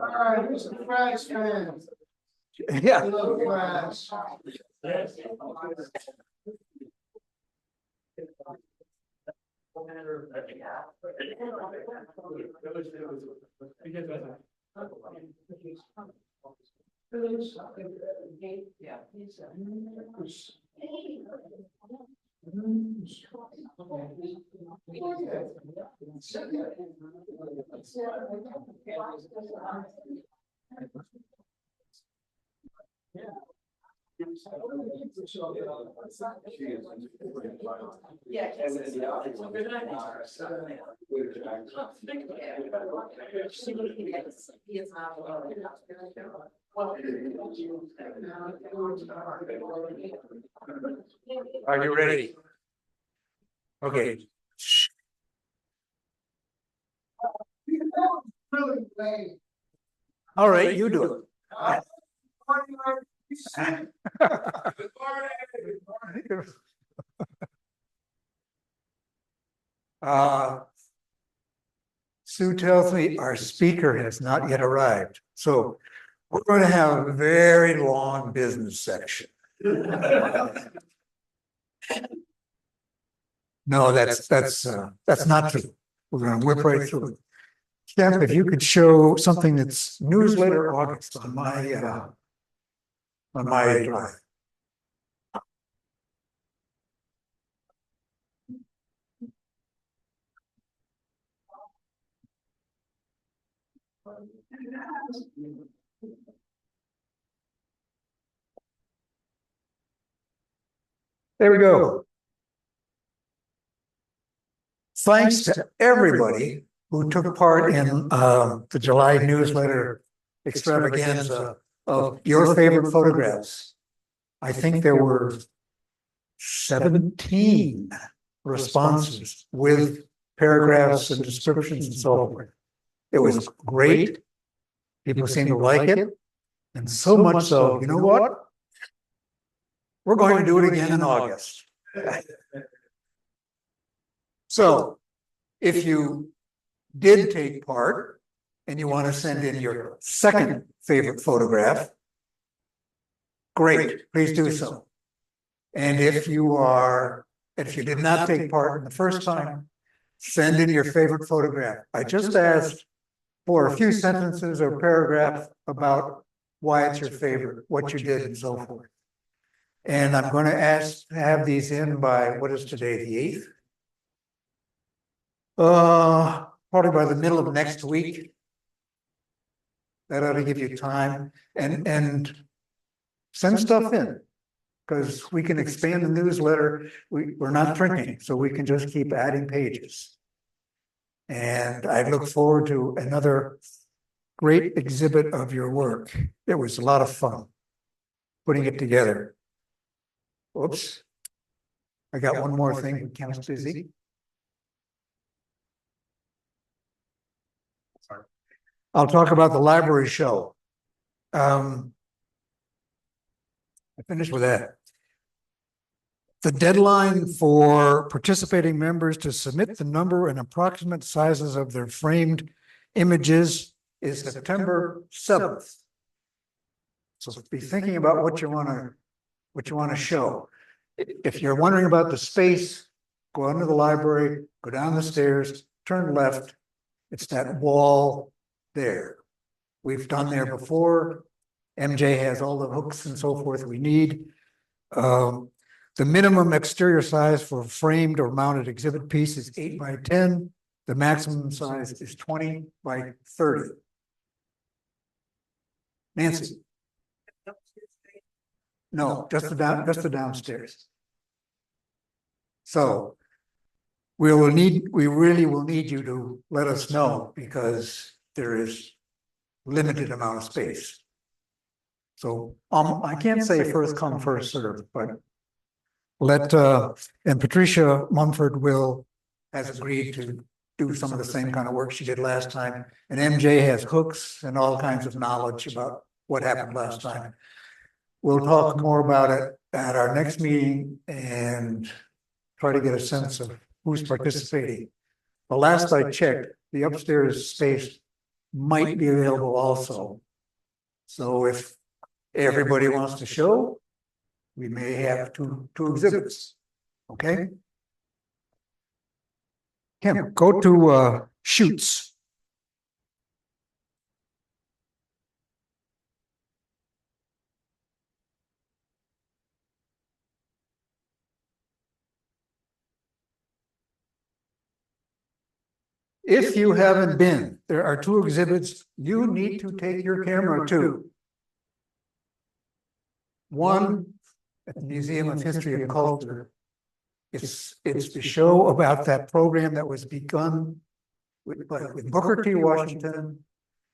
Alright, who's the Fresh fan? Yeah. Hello, Fresh. Are you ready? Okay. All right, you do it. Sue tells me our speaker has not yet arrived, so we're going to have a very long business section. No, that's not true. We're going to whip right through it. Jeff, if you could show something that's newsletter August on my drive. There we go. Thanks to everybody who took part in the July newsletter extravaganza of your favorite photographs. I think there were 17 responses with paragraphs and descriptions and so forth. It was great. People seemed to like it. And so much so, you know what? We're going to do it again in August. So, if you did take part and you want to send in your second favorite photograph, great, please do so. And if you did not take part in the first time, send in your favorite photograph. I just asked for a few sentences or paragraph about why it's your favorite, what you did, and so forth. And I'm going to ask to have these in by, what is today, the 8th? Probably by the middle of next week. That ought to give you time. And send stuff in, because we can expand the newsletter. We're not printing, so we can just keep adding pages. And I look forward to another great exhibit of your work. It was a lot of fun putting it together. Oops. I got one more thing. Ken's busy. I'll talk about the library show. I finished with that. The deadline for participating members to submit the number and approximate sizes of their framed images is September 7th. So be thinking about what you want to show. If you're wondering about the space, go into the library, go down the stairs, turn left. It's that wall there. We've done there before. MJ has all the hooks and so forth we need. The minimum exterior size for a framed or mounted exhibit piece is 8 by 10. The maximum size is 20 by 30. Nancy? No, just the downstairs. So we really will need you to let us know, because there is limited amount of space. So I can't say first come, first served, but and Patricia Mumford has agreed to do some of the same kind of work she did last time. And MJ has hooks and all kinds of knowledge about what happened last time. We'll talk more about it at our next meeting and try to get a sense of who's participating. the last I checked, the upstairs space might be available also. So if everybody wants to show, we may have two exhibits. Okay? Kim, go to shoots. If you haven't been, there are two exhibits you need to take your camera to. One, at the Museum of History and Culture, it's the show about that program that was begun with Booker T. Washington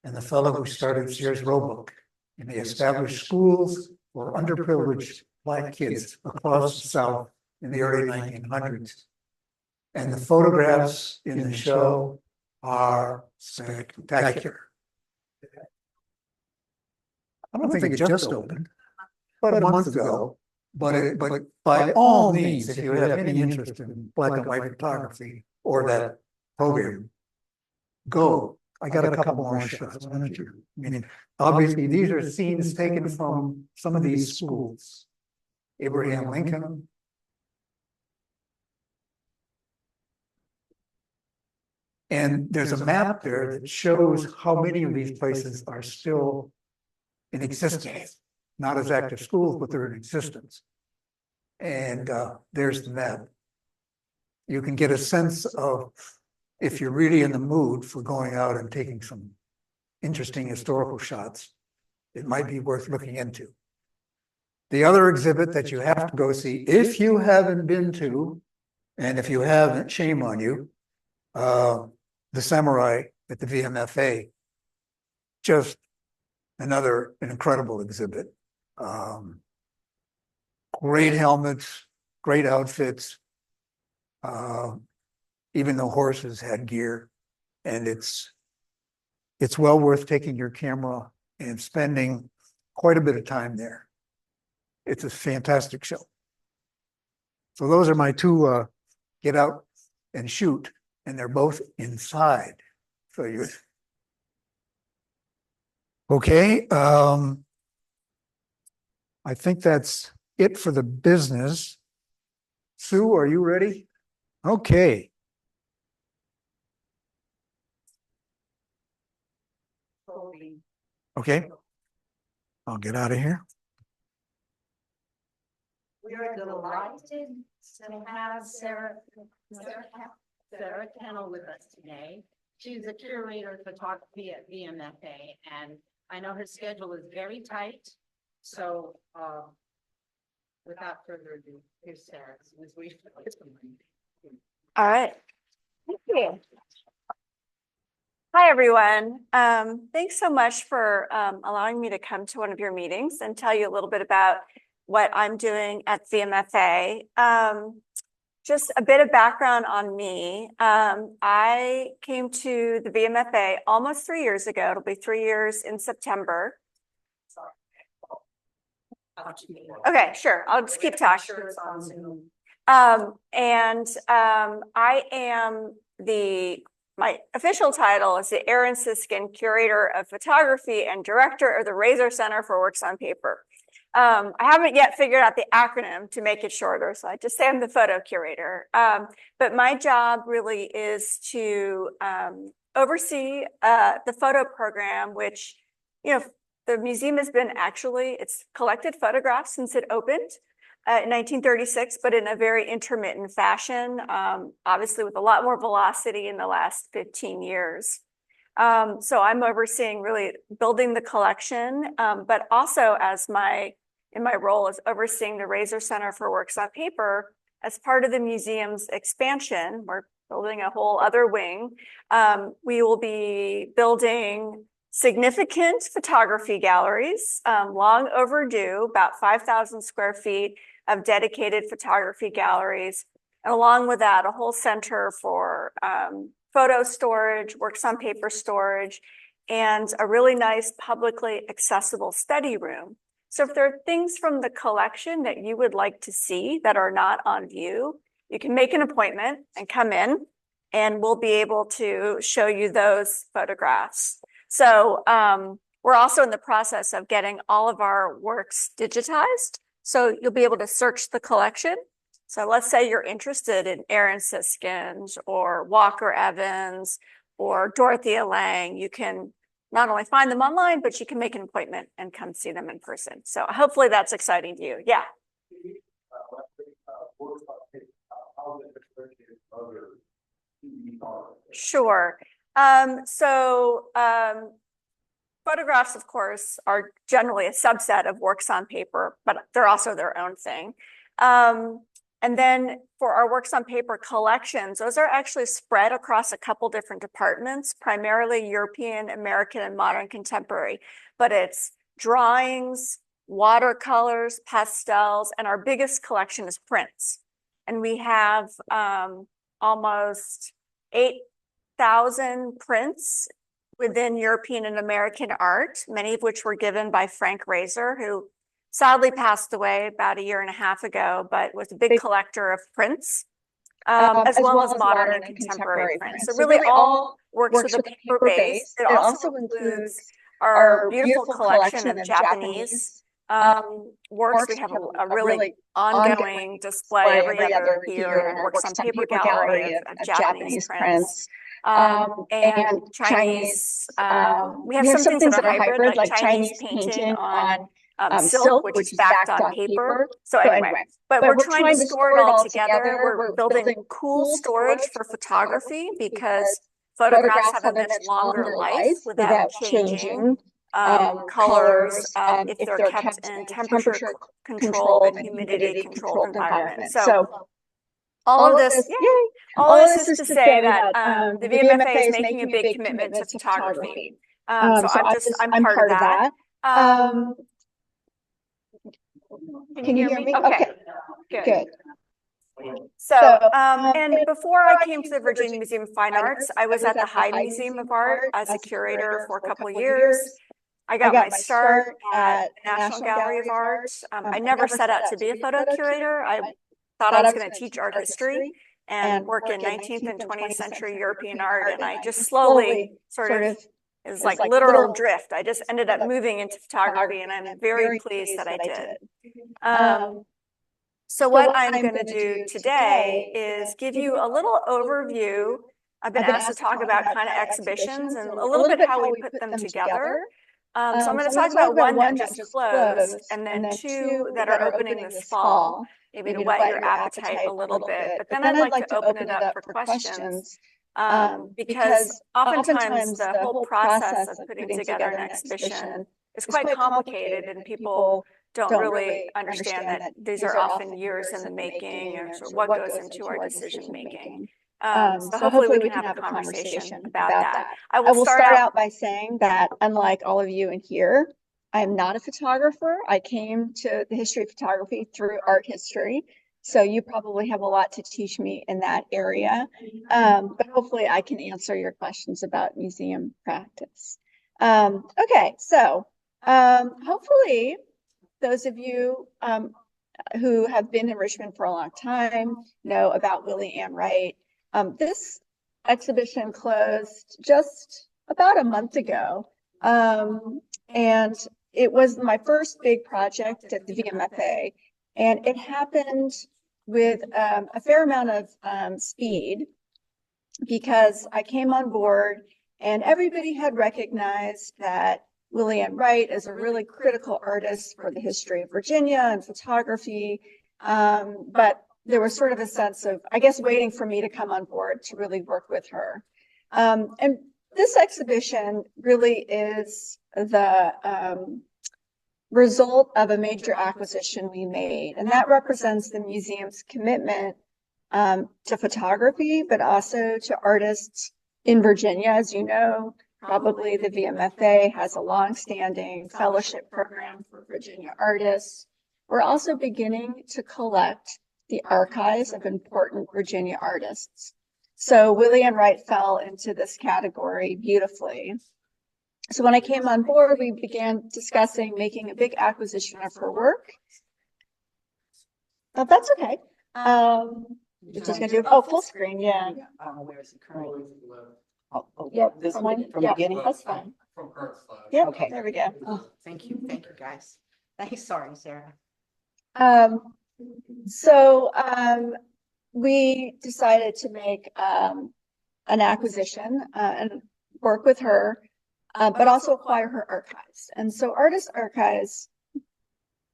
and the fellow who started Sears Roebuck. And they established schools for underprivileged Black kids across the South in the early 1900s. And the photographs in the show are spectacular. I don't think it just opened, but a month ago. But by all means, if you have any interest in black and white photography or that program, go. I got a couple more shots. Why don't you? I mean, obviously, these are scenes taken from some of these schools. Abraham Lincoln. And there's a map there that shows how many of these places are still in existence. Not as active schools, but they're in existence. And there's the map. You can get a sense of if you're really in the mood for going out and taking some interesting historical shots, it might be worth looking into. The other exhibit that you have to go see, if you haven't been to, and if you haven't, shame on you, the Samurai at the VMFA, just an incredible exhibit. Great helmets, great outfits. Even the horses had gear, and it's well worth taking your camera and spending quite a bit of time there. It's a fantastic show. So those are my two get out and shoot, and they're both inside. So you okay. I think that's it for the business. Sue, are you ready? Okay. Okay. I'll get out of here. We are delighted to have Sarah Kennel with us today. She's a curator of photography at VMFA, and I know her schedule is very tight. So without further ado, here's Sarah. All right. Thank you. Hi, everyone. Thanks so much for allowing me to come to one of your meetings and tell you a little bit about what I'm doing at VMFA. Just a bit of background on me. I came to the VMFA almost 3 years ago. It'll be 3 years in September. Okay, sure. I'll just keep talking. I am my official title is the Aaron Siskin Curator of Photography and Director of the Razor Center for Works on Paper. I haven't yet figured out the acronym to make it shorter, so I just say I'm the photo curator. But my job really is to oversee the photo program, which, the museum has been it's collected photographs since it opened in 1936, but in a very intermittent fashion, obviously with a lot more velocity in the last 15 years. So I'm overseeing really building the collection, but also in my role as overseeing the Razor Center for Works on Paper as part of the museum's expansion. We're building a whole other wing. We will be building significant photography galleries, long overdue, about 5,000 square feet of dedicated photography galleries. And along with that, a whole center for photo storage, works on paper storage, and a really nice publicly accessible study room. So if there are things from the collection that you would like to see that are not on view, you can make an appointment and come in, and we'll be able to show you those photographs. So we're also in the process of getting all of our works digitized. So you'll be able to search the collection. So let's say you're interested in Aaron Siskins or Walker Evans or Dorothea Lange. You can not only find them online, but you can make an appointment and come see them in person. So hopefully that's exciting to you. Yeah. Sure. Photographs, of course, are generally a subset of works on paper, but they're also their own thing. And then for our works on paper collections, those are actually spread across a couple different departments, primarily European, American, and modern contemporary. But it's drawings, watercolors, pastels, and our biggest collection is prints. And we have almost 8,000 prints within European and American art, many of which were given by Frank Razor, who sadly passed away about 1.5 years ago, but was a big collector of prints, as well as modern and contemporary prints. So really all works with a paper base. It also includes our beautiful collection of Japanese works. We have a really ongoing display every other year in Works on Paper gallery of Japanese prints. And Chinese, we have some things that are hybrid, like Chinese painting on silk, which is backed on paper. So anyway, but we're trying to store it all together. We're building cool storage for photography because photographs have a much longer life without changing colors if they're kept in temperature controlled and humidity controlled environment. So all of this is to say that the VMFA is making a big commitment to photography. So I'm part of that. Can you hear me? Okay, good. So, and before I came to the Virginia Museum of Fine Arts, I was at the Hyde Museum of Art as a curator for a couple of years. I got my start at the National Gallery of Art. I never set out to be a photo curator. I thought I was going to teach art history and work in 19th and 20th century European art. And I just slowly sort of, it was like literal drift. I just ended up moving into photography, and I'm very pleased that I did. So what I'm going to do today is give you a little overview. I've been asked to talk about kind of exhibitions and a little bit how we put them together. So I'm going to talk about one that just closed, and then two that are opening this fall, maybe to whet your appetite a little bit. But then I'd like to open it up for questions, because oftentimes the whole process of putting together an exhibition is quite complicated, and people don't really understand that these are often years in the making, or sort of what goes into our decision making. So hopefully we can have a conversation about that. I will start out by saying that, unlike all of you in here, I'm not a photographer. I came to the history of photography through art history. So you probably have a lot to teach me in that area. But hopefully I can answer your questions about museum practice. Okay, so hopefully those of you who have been in Richmond for a long time know about Willie Ann Wright. This exhibition closed just about a month ago, and it was my first big project at the VMFA, and it happened with a fair amount of speed, because I came on board and everybody had recognized that Willie Ann Wright is a really critical artist for the history of Virginia and photography, but there was sort of a sense of, I guess, waiting for me to come on board to really work with her. And this exhibition really is the result of a major acquisition we made, and that represents the museum's commitment to photography, but also to artists in Virginia. As you know, probably the VMFA has a long-standing fellowship program for Virginia artists. We're also beginning to collect the archives of important Virginia artists. So Willie Ann Wright fell into this category beautifully. So when I came on board, we began discussing making a big acquisition of her work. But that's okay. You're just gonna do, oh, full screen, yeah. Where is it currently? Oh, Yep, this from one from yeah, beginning? that's fine. From current slide. Yep, Okay. there we go. Oh, thank you, guys. Thanks, sorry, Sarah. So we decided to make an acquisition and work with her, but also acquire her archives. And so Artist Archives,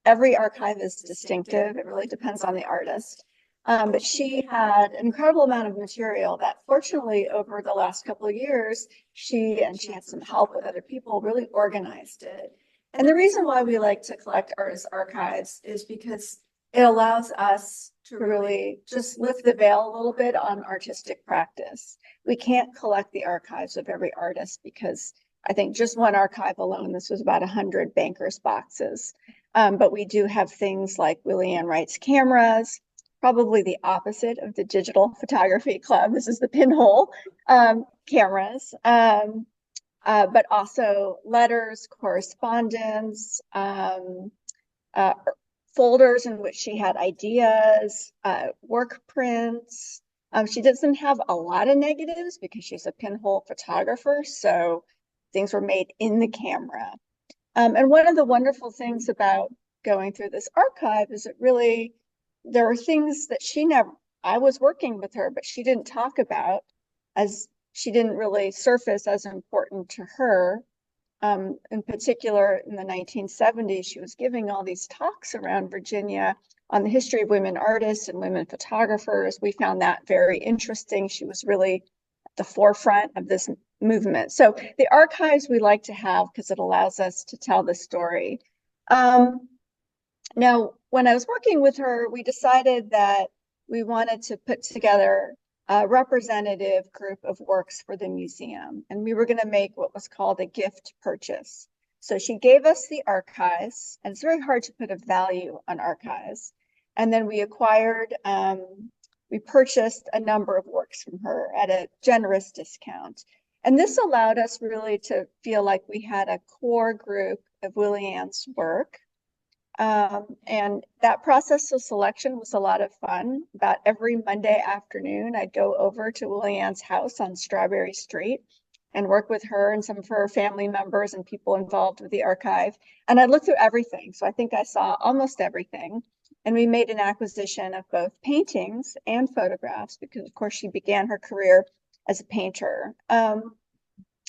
every archive is distinctive. It really depends on the artist. But she had an incredible amount of material that fortunately over the last couple of years, she had some help with other people, really organized it. And the reason why we like to collect artist archives is because it allows us to really just lift the veil a little bit on artistic practice. We can't collect the archives of every artist because I think just one archive alone, this was about 100 bankers boxes. But we do have things like Willie Ann Wright's cameras, probably the opposite of the Digital Photography Club. This is the pinhole cameras, but also letters, correspondence, folders in which she had ideas, work prints. She doesn't have a lot of negatives because she's a pinhole photographer, so things were made in the camera. And one of the wonderful things about going through this archive is there were things that I was working with her, but she didn't talk about, as she didn't really surface as important to her. In particular, in the 1970s, she was giving all these talks around Virginia on the history of women artists and women photographers. We found that very interesting. She was really at the forefront of this movement. So the archives we like to have because it allows us to tell the story. Now, when I was working with her, we decided that we wanted to put together a representative group of works for the museum, and we were going to make what was called a gift purchase. So she gave us the archives, and it's very hard to put a value on archives. And then we purchased a number of works from her at a generous discount. And this allowed us really to feel like we had a core group of Willie Ann's work. And that process of selection was a lot of fun. About every Monday afternoon, I'd go over to Willie Ann's house on Strawberry Street and work with her and some of her family members and people involved with the archive. And I'd look through everything. So I think I saw almost everything. And we made an acquisition of both paintings and photographs because, of course, she began her career as a painter. And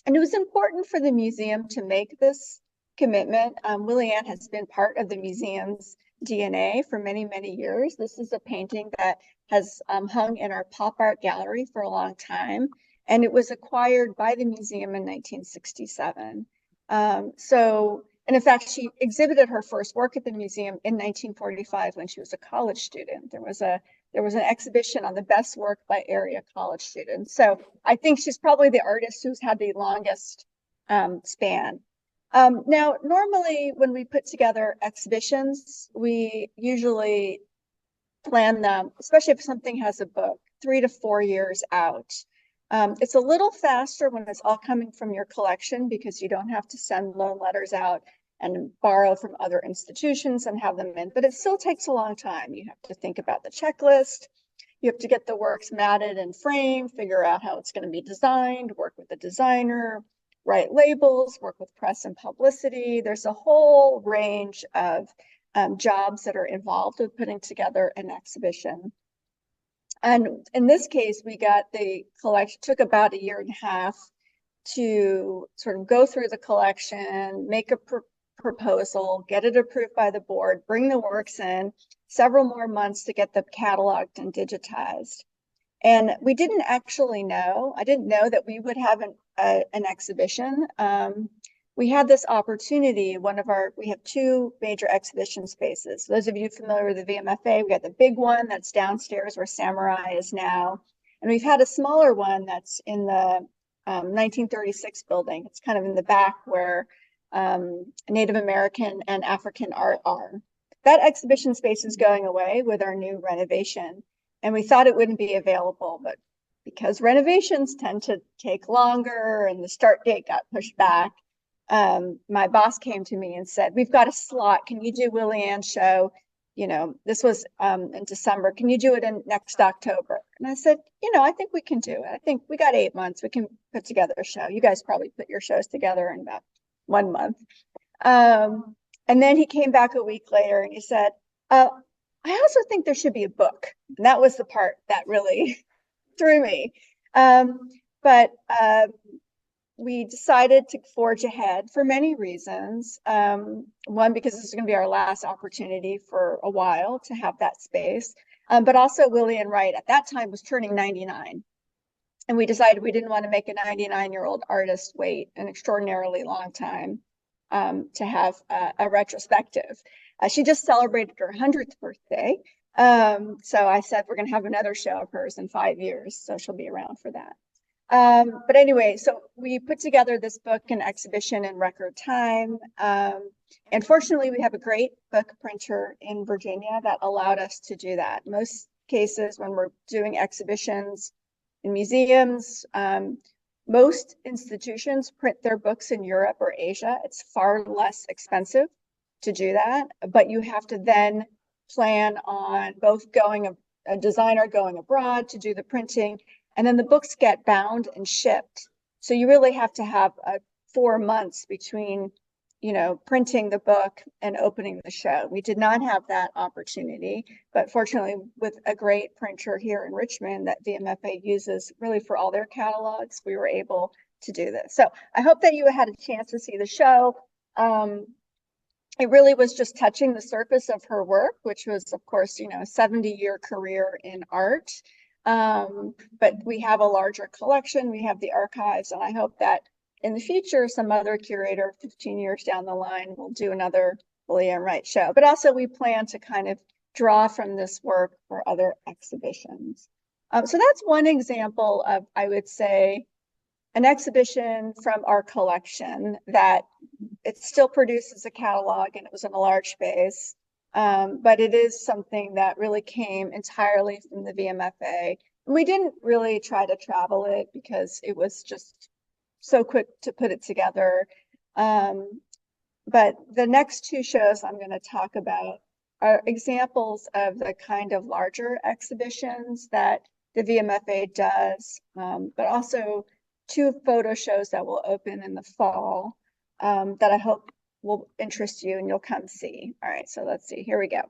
it was important for the museum to make this commitment. Willie Ann has been part of the museum's DNA for many, many years. This is a painting that has hung in our pop art gallery for a long time, and it was acquired by the museum in 1967. And in fact, she exhibited her first work at the museum in 1945 when she was a college student. There was an exhibition on the best work by area college students. So I think she's probably the artist who's had the longest span. Now, normally when we put together exhibitions, we usually plan them, especially if something has a book, 3 to 4 years out. It's a little faster when it's all coming from your collection because you don't have to send loan letters out and borrow from other institutions and have them in, but it still takes a long time. You have to think about the checklist. You have to get the works matted and framed, figure out how it's going to be designed, work with the designer, write labels, work with press and publicity. There's a whole range of jobs that are involved with putting together an exhibition. And in this case, we got the collection, took about 1.5 years to sort of go through the collection, make a proposal, get it approved by the board, bring the works in, several more months to get them cataloged and digitized. And we didn't actually know, I didn't know that we would have an exhibition. We had this opportunity, we have 2 major exhibition spaces. Those of you familiar with the VMFA, we got the big one that's downstairs where Samurai is now. And we've had a smaller one that's in the 1936 building. It's kind of in the back where Native American and African art are. That exhibition space is going away with our new renovation. And we thought it wouldn't be available, but because renovations tend to take longer and the start date got pushed back, my boss came to me and said, "We've got a slot. Can you do Willie Ann's show you know, this was in December. Can you do it in next October? And I said, you know, I think we can do it. I think we got 8 months. We can put together a show. You guys probably put your shows together in about 1 month. And then he came back a week later and he said, I also think there should be a book. And that was the part that really threw me. But we decided to forge ahead for many reasons. One, because this is going to be our last opportunity for a while to have that space. But also William Wright at that time was turning 99. And we decided we didn't want to make a 99-year-old artist wait an extraordinarily long time to have a retrospective. She just celebrated her 100th birthday. So I said, we're going to have another show of hers in 5 years. So she'll be around for that. But anyway, so we put together this book and exhibition in record time. And fortunately, we have a great book printer in Virginia that allowed us to do that. Most cases when we're doing exhibitions in museums, most institutions print their books in Europe or Asia. It's far less expensive to do that, but you have to then plan on both a designer going abroad to do the printing, and then the books get bound and shipped. So you really have to have 4 months between, you know, printing the book and opening the show. We did not have that opportunity, but fortunately with a great printer here in Richmond that VMFA uses really for all their catalogs, we were able to do this. So I hope that you had a chance to see the show. It really was just touching the surface of her work, which was, of course, you know, a 70-year career in art. But we have a larger collection, we have the archives, and I hope that in the future, some other curator 15 years down the line will do another William Wright show. But also we plan to kind of draw from this work for other exhibitions. So that's one example of, I would say, an exhibition from our collection that it still produces a catalog and it was in a large space. But it is something that really came entirely from the VMFA. And we didn't really try to travel it because it was just so quick to put it together. But the next 2 shows I'm going to talk about are examples of the kind of larger exhibitions that the VMFA does, but also 2 photo shows that will open in the fall that I hope will interest you and you'll come see. All right, so let's see, here we go.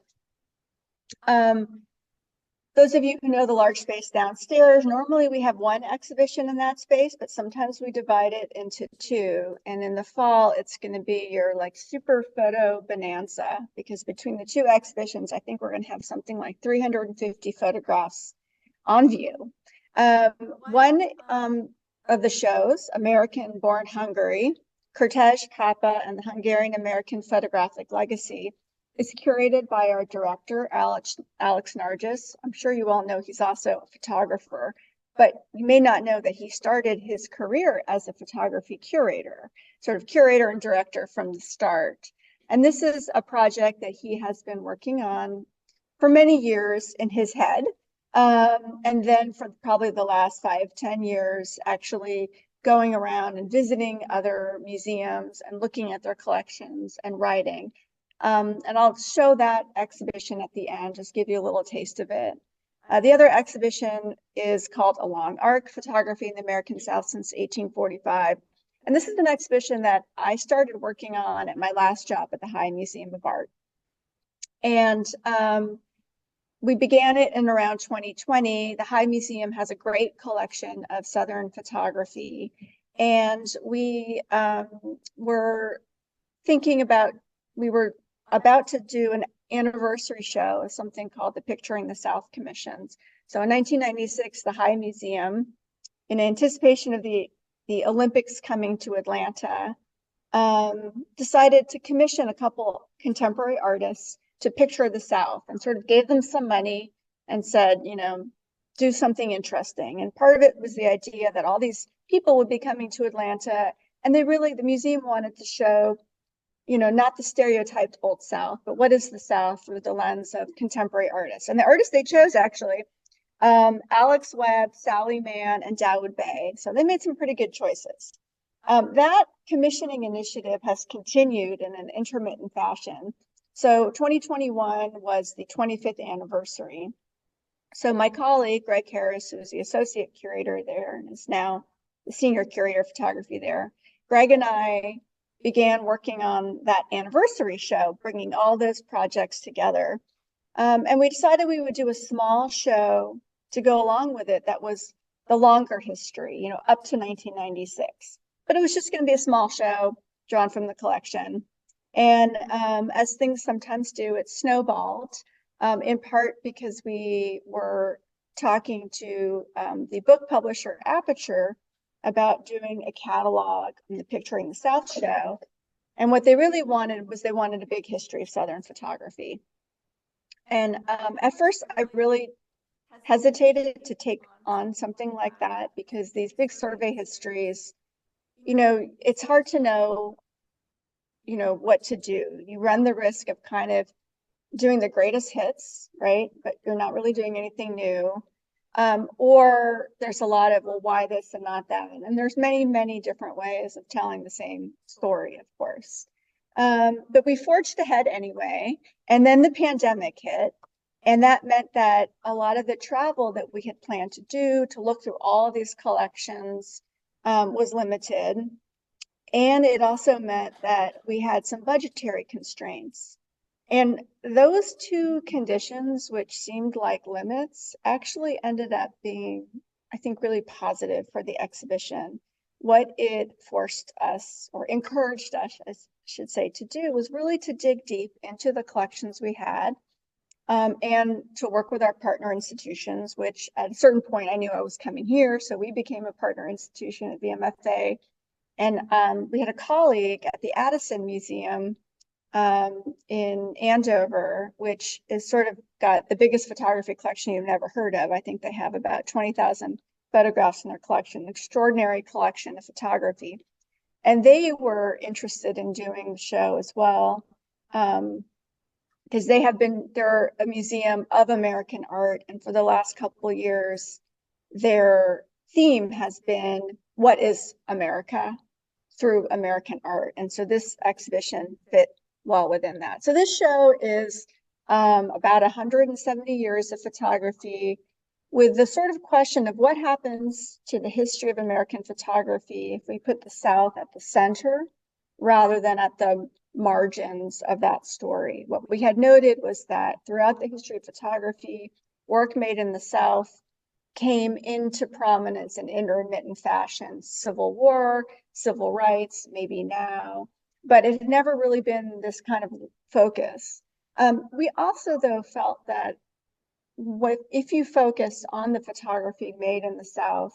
Those of you who know the large space downstairs, normally we have 1 exhibition in that space, but sometimes we divide it into 2. And in the fall, it's going to be your like super photo bonanza, because between the 2 exhibitions, I think we're going to have something like 350 photographs on view. One of the shows, American Born Hungary, Kertész Papa and the Hungarian American Photographic Legacy, is curated by our director, Alex Nargis. I'm sure you all know he's also a photographer, but you may not know that he started his career as a photography curator, sort of curator and director from the start. And this is a project that he has been working on for many years in his head. And then for probably the last 5-10 years, actually going around and visiting other museums and looking at their collections and writing. And I'll show that exhibition at the end, just give you a little taste of it. The other exhibition is called A Long Arc, Photography in the American South since 1845. And this is an exhibition that I started working on at my last job at the High Museum of Art. And we began it in around 2020. The High Museum has a great collection of Southern photography. And we were about to do an anniversary show of something called the Picturing the South Commissions. So in 1996, the High Museum, in anticipation of the Olympics coming to Atlanta, decided to commission a couple contemporary artists to picture the South, and sort of gave them some money and said, you know, do something interesting. And part of it was the idea that all these people would be coming to Atlanta, and the museum wanted to show, you know, not the stereotyped Old South, but what is the South through the lens of contemporary artists. And the artists they chose, actually, Alex Webb, Sally Mann, and Dawood Bey. So they made some pretty good choices. That commissioning initiative has continued in an intermittent fashion. So 2021 was the 25th anniversary. So my colleague, Greg Harris, who is the associate curator there and is now the senior curator of photography there, Greg and I began working on that anniversary show, bringing all those projects together. And we decided we would do a small show to go along with it that was the longer history, you know, up to 1996. But it was just going to be a small show drawn from the collection. And as things sometimes do, it snowballed, in part because we were talking to the book publisher Aperture about doing a catalog in the Picturing the South show. And what they really wanted was they wanted a big history of Southern photography. And at first, I really hesitated to take on something like that because these big survey histories, you know, it's hard to know, you know, what to do. You run the risk of kind of doing the greatest hits, right? But you're not really doing anything new. Or there's a lot of, well, why this and not that? And there's many, many different ways of telling the same story, of course. But we forged ahead anyway. And then the pandemic hit. And that meant that a lot of the travel that we had planned to do to look through all of these collections was limited. And it also meant that we had some budgetary constraints. And those two conditions, which seemed like limits, actually ended up being, I think, really positive for the exhibition. What it forced us, or encouraged us, I should say, to do was really to dig deep into the collections we had, and to work with our partner institutions, which at a certain point I knew I was coming here. So we became a partner institution at VMFA. And we had a colleague at the Addison Museum in Andover, which is sort of got the biggest photography collection you've never heard of. I think they have about 20,000 photographs in their collection, an extraordinary collection of photography. And they were interested in doing the show as well, because they're a museum of American art. And for the last couple of years, their theme has been, what is America through American art? And so this exhibition fit well within that. So this show is about 170 years of photography, with the sort of question of what happens to the history of American photography if we put the South at the center rather than at the margins of that story. What we had noted was that throughout the history of photography, work made in the South came into prominence in intermittent fashion: Civil War, civil rights, maybe now, but it had never really been this kind of focus. We also, though, felt that if you focus on the photography made in the South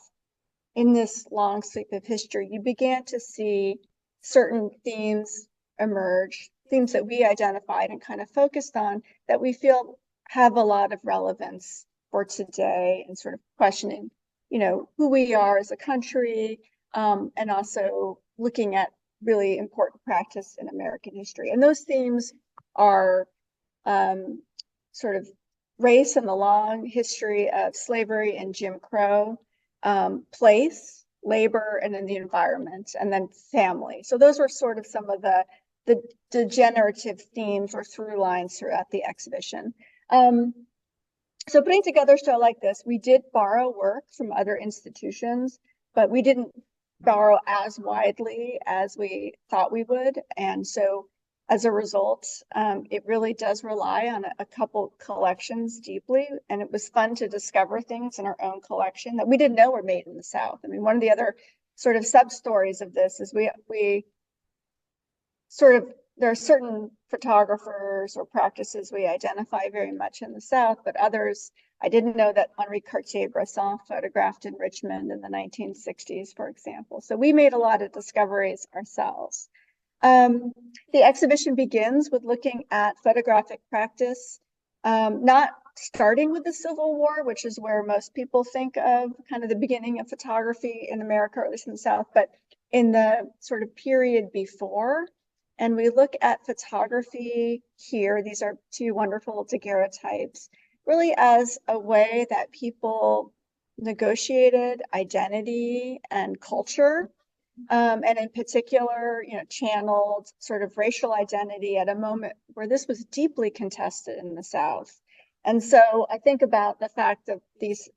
in this long sweep of history, you began to see certain themes emerge, themes that we identified and kind of focused on that we feel have a lot of relevance for today, and sort of questioning, you know, who we are as a country, and also looking at really important practice in American history. And those themes are sort of race and the long history of slavery and Jim Crow, place, labor, and then the environment, and then family. So those were sort of some of the generative themes or through lines throughout the exhibition. So putting together a show like this, we did borrow work from other institutions, but we didn't borrow as widely as we thought we would. And so as a result, it really does rely on a couple collections deeply. And it was fun to discover things in our own collection that we didn't know were made in the South. I mean, one of the other sort of sub-stories of this is we sort of, there are certain photographers or practices we identify very much in the South, but others, I didn't know that Henri Cartier-Bresson photographed in Richmond in the 1960s, for example. So we made a lot of discoveries ourselves. The exhibition begins with looking at photographic practice, not starting with the Civil War, which is where most people think of kind of the beginning of photography in America, or at least in the South, but in the sort of period before. And we look at photography here. These are two wonderful daguerreotypes, really as a way that people negotiated identity and culture and in particular, channeled sort of racial identity at a moment where this was deeply contested in the South. And so I think about the fact that these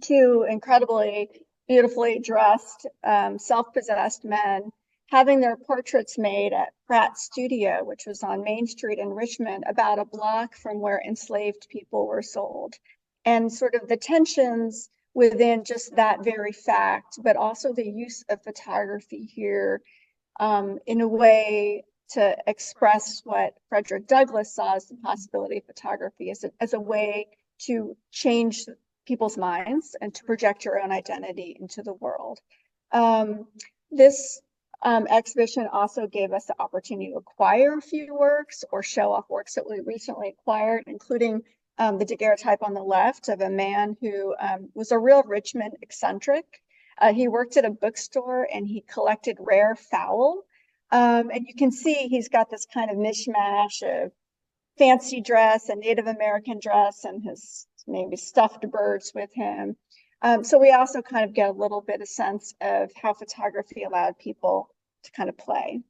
two incredibly beautifully dressed, self-possessed men having their portraits made at Pratt's studio, which was on Main Street in Richmond, about a block from where enslaved people were sold. And sort of the tensions within just that very fact, but also the use of photography here in a way to express what Frederick Douglass saw as the possibility of photography as a way to change people's minds and to project your own identity into the world. This exhibition also gave us the opportunity to acquire a few works or show off works that we recently acquired, including the daguerreotype on the left of a man who was a real Richmond eccentric. He worked at a bookstore and he collected rare fowl. And you can see he's got this kind of mishmash of fancy dress and Native American dress and his maybe stuffed birds with him. So we also kind of get a little bit of sense of how photography allowed people to kind of play.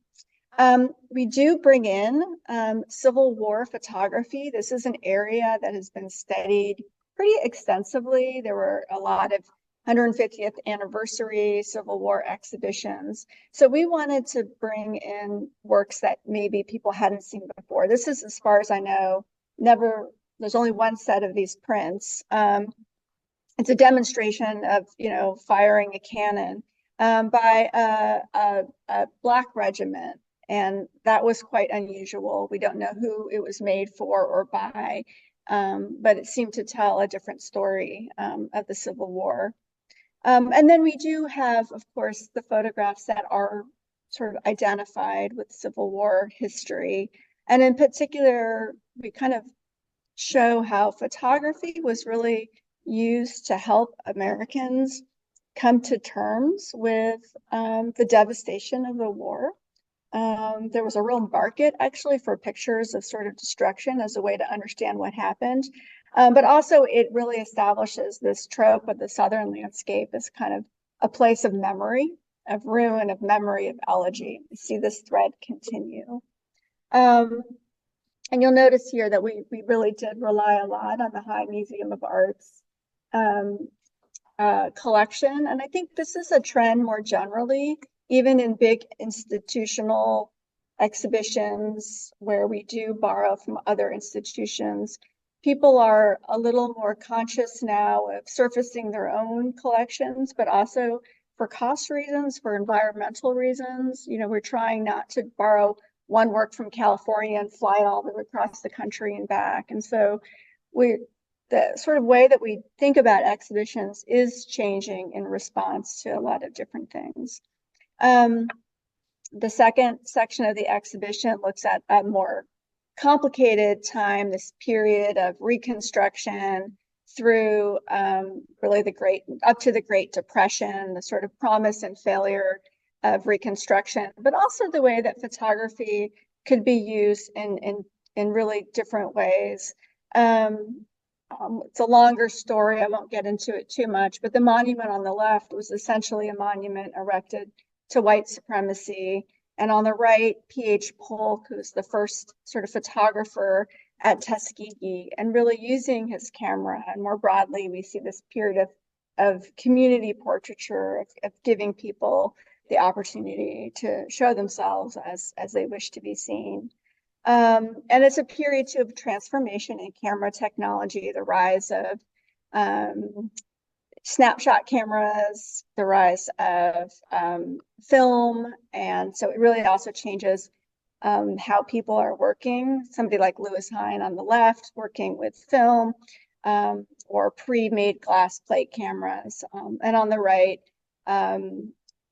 We do bring in Civil War photography. This is an area that has been studied pretty extensively. There were a lot of 150th anniversary Civil War exhibitions. So we wanted to bring in works that maybe people hadn't seen before. This is, as far as I know, there's only one set of these prints. It's a demonstration of, firing a cannon by a Black regiment. And that was quite unusual. We don't know who it was made for or by, but it seemed to tell a different story of the Civil War. And then we do have, of course, the photographs that are sort of identified with Civil War history. And in particular, we kind of show how photography was really used to help Americans come to terms with the devastation of the war. There was a real market actually for pictures of sort of destruction as a way to understand what happened. But also it really establishes this trope of the Southern landscape as kind of a place of memory, of ruin, of memory, of elegy. You see this thread continue. And you'll notice here that we really did rely a lot on the High Museum of Art's collection. And I think this is a trend more generally, even in big institutional exhibitions where we do borrow from other institutions. People are a little more conscious now of surfacing their own collections, but also for cost reasons, for environmental reasons. We're trying not to borrow one work from California and fly it all the way across the country and back. And so the sort of way that we think about exhibitions is changing in response to a lot of different things. The second section of the exhibition looks at a more complicated time, this period of Reconstruction through really up to the Great Depression, the sort of promise and failure of Reconstruction, but also the way that photography could be used in really different ways. It's a longer story. I won't get into it too much, but the monument on the left was essentially a monument erected to white supremacy. And on the right, P.H. Polk, who's the first sort of photographer at Tuskegee, and really using his camera. And more broadly, we see this period of community portraiture, of giving people the opportunity to show themselves as they wish to be seen. And it's a period too of transformation in camera technology, the rise of snapshot cameras, the rise of film. And so it really also changes how people are working. Somebody like Lewis Hine on the left, working with film or pre-made glass plate cameras. And on the right,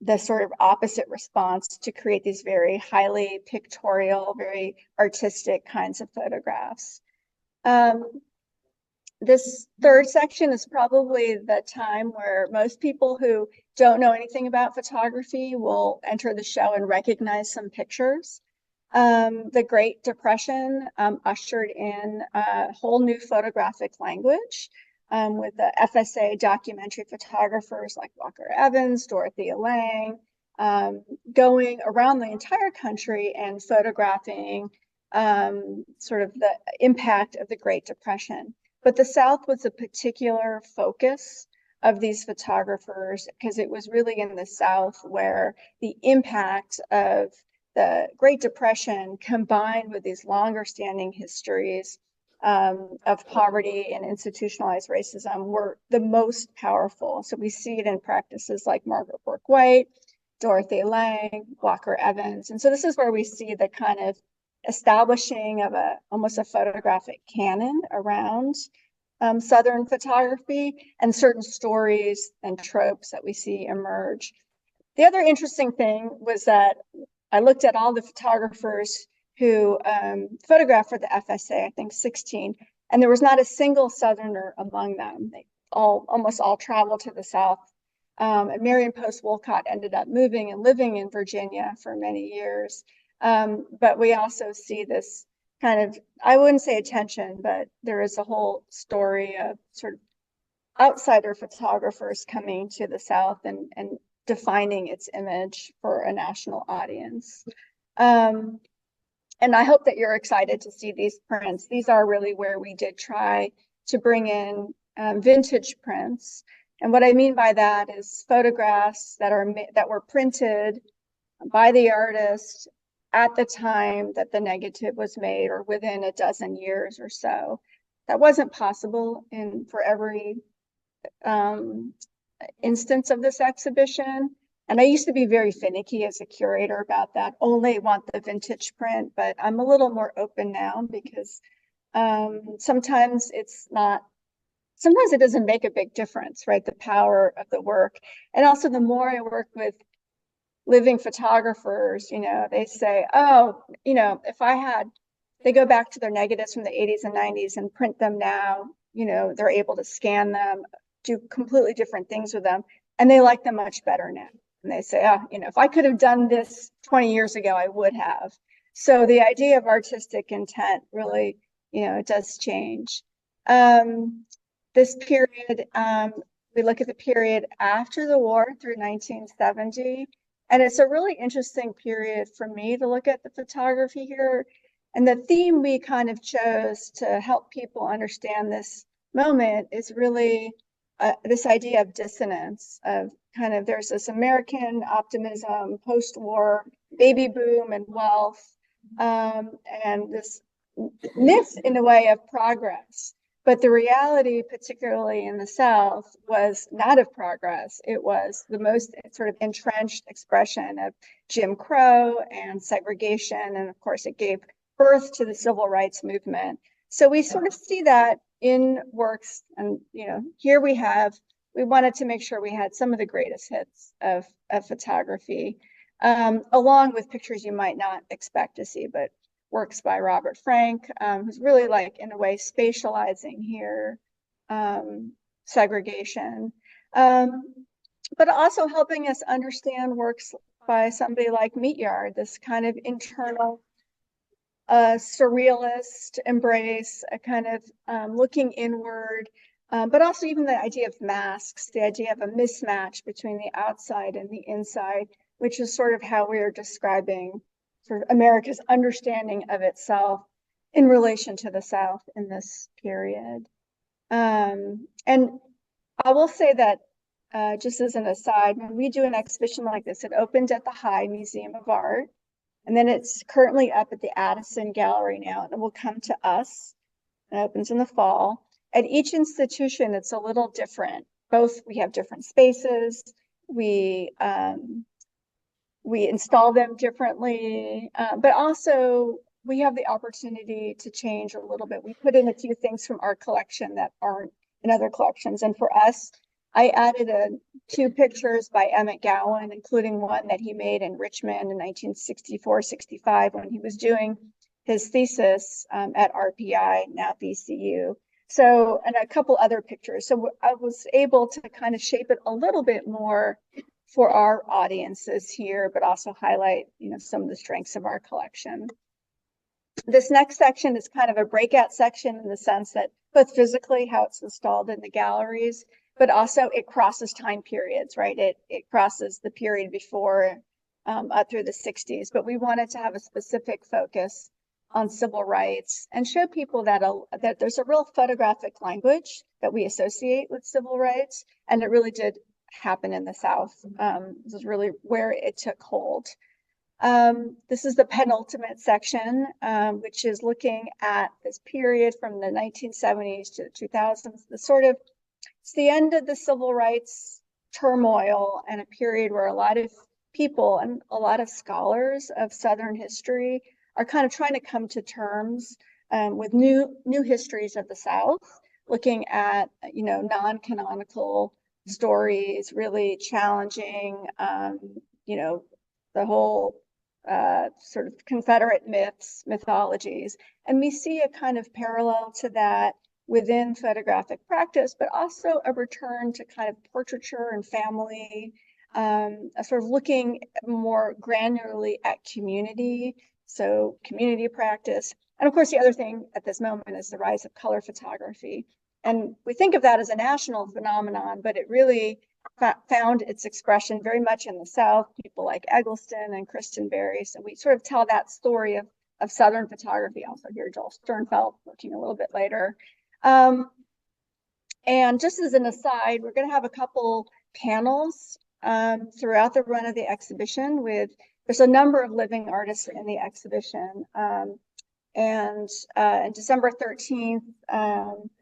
the sort of opposite response to create these very highly pictorial, very artistic kinds of photographs. This third section is probably the time where most people who don't know anything about photography will enter the show and recognize some pictures. The Great Depression ushered in a whole new photographic language with the FSA documentary photographers like Walker Evans, Dorothea Lange, going around the entire country and photographing sort of the impact of the Great Depression. But the South was a particular focus of these photographers because it was really in the South where the impact of the Great Depression combined with these longer standing histories of poverty and institutionalized racism were the most powerful. So we see it in practices like Margaret Bourke White, Dorothy Lang, Walker Evans. And so this is where we see the kind of establishing of almost a photographic canon around Southern photography and certain stories and tropes that we see emerge. The other interesting thing was that I looked at all the photographers who photographed for the FSA, I think 16, and there was not a single Southerner among them. They almost all traveled to the South. And Marion Post Wolcott ended up moving and living in Virginia for many years. But we also see this kind of, I wouldn't say attention, but there is a whole story of sort of outsider photographers coming to the South and defining its image for a national audience. And I hope that you're excited to see these prints. These are really where we did try to bring in vintage prints. And what I mean by that is photographs that were printed by the artist at the time that the negative was made or within a dozen years or so. That wasn't possible for every instance of this exhibition. And I used to be very finicky as a curator about that, only want the vintage print, but I'm a little more open now because sometimes it doesn't make a big difference, right? The power of the work. And also the more I work with living photographers, they say, oh, they go back to their negatives from the 80s and 90s and print them now, they're able to scan them, do completely different things with them, and they like them much better now. And they say, oh, if I could have done this 20 years ago, I would have. So the idea of artistic intent really, it does change. This period, we look at the period after the war through 1970, and it's a really interesting period for me to look at the photography here. And the theme we kind of chose to help people understand this moment is really this idea of dissonance, of kind of there's this American optimism, post-war baby boom and wealth, and this myth in a way of progress. But the reality, particularly in the South, was not of progress. It was the most sort of entrenched expression of Jim Crow and segregation. And of course, it gave birth to the civil rights movement. So we sort of see that in works. And, here we wanted to make sure we had some of the greatest hits of photography, along with pictures you might not expect to see, but works by Robert Frank, who's really in a way, spatializing here segregation, but also helping us understand works by somebody like Meatyard, this kind of internal surrealist embrace, a kind of looking inward, but also even the idea of masks, the idea of a mismatch between the outside and the inside, which is sort of how we are describing sort of America's understanding of itself in relation to the South in this period. And I will say that just as an aside, when we do an exhibition like this, it opened at the High Museum of Art, and then it's currently up at the Addison Gallery now, and it will come to us. It opens in the fall. At each institution, it's a little different. We have different spaces. We install them differently, but also we have the opportunity to change a little bit. We put in a few things from our collection that aren't in other collections. And for us, I added 2 pictures by Emmett Gowan, including one that he made in Richmond in 1964-65 when he was doing his thesis at RPI, now VCU. So, and a couple other pictures. So I was able to kind of shape it a little bit more for our audiences here, but also highlight, some of the strengths of our collection. This next section is kind of a breakout section in the sense that both physically how it's installed in the galleries, but also it crosses time periods, right? It crosses the period before up through the 60s, but we wanted to have a specific focus on civil rights and show people that that there's a real photographic language that we associate with civil rights, and it really did happen in the South. This is really where it took hold. This is the penultimate section, which is looking at this period from the 1970s to the 2000s. It's the end of the civil rights turmoil and a period where a lot of people and a lot of scholars of Southern history are kind of trying to come to terms with new histories of the South, looking at, non-canonical stories, really challenging, the whole sort of Confederate mythologies. And we see a kind of parallel to that within photographic practice, but also a return to kind of portraiture and family, sort of looking more granularly at community, so community practice. And of course, the other thing at this moment is the rise of color photography. And we think of that as a national phenomenon, but it really found its expression very much in the South, people like Eggleston and Kristen Berry. So we sort of tell that story of Southern photography. Also here, Joel Sternfeld working a little bit later. And just as an aside, we're going to have a couple panels throughout the run of the exhibition there's a number of living artists in the exhibition. And on December 13th,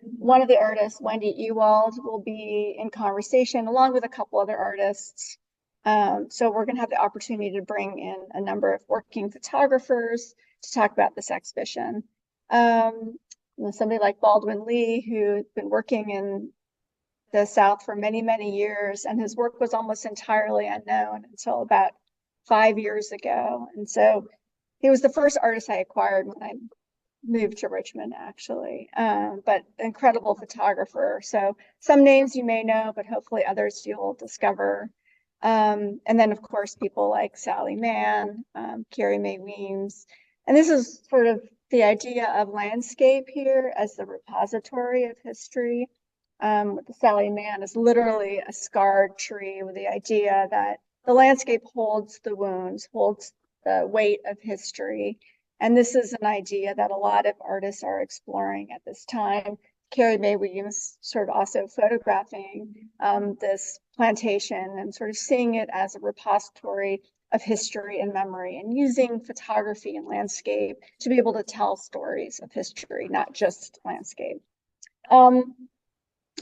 one of the artists, Wendy Ewald, will be in conversation along with a couple other artists. So we're going to have the opportunity to bring in a number of working photographers to talk about this exhibition. Somebody like Baldwin Lee, who's been working in the South for many, many years, and his work was almost entirely unknown until about 5 years ago. And so he was the first artist I acquired when I moved to Richmond, actually, but incredible photographer. So some names you may know, but hopefully others you'll discover. And then, of course, people like Sally Mann, Carrie Mae Weems. And this is sort of the idea of landscape here as the repository of history. With Sally Mann is literally a scarred tree with the idea that the landscape holds the wounds, holds the weight of history. And this is an idea that a lot of artists are exploring at this time. Carrie Mae Weems sort of also photographing this plantation and sort of seeing it as a repository of history and memory, and using photography and landscape to be able to tell stories of history, not just landscape.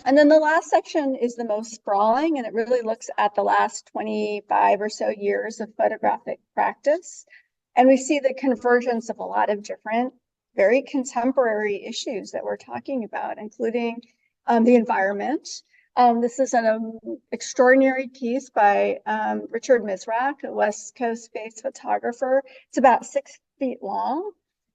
And then the last section is the most sprawling, and it really looks at the last 25 or so years of photographic practice. And we see the convergence of a lot of different, very contemporary issues that we're talking about, including the environment. This is an extraordinary piece by Richard Misrak, a West Coast-based photographer. It's about 6 feet long.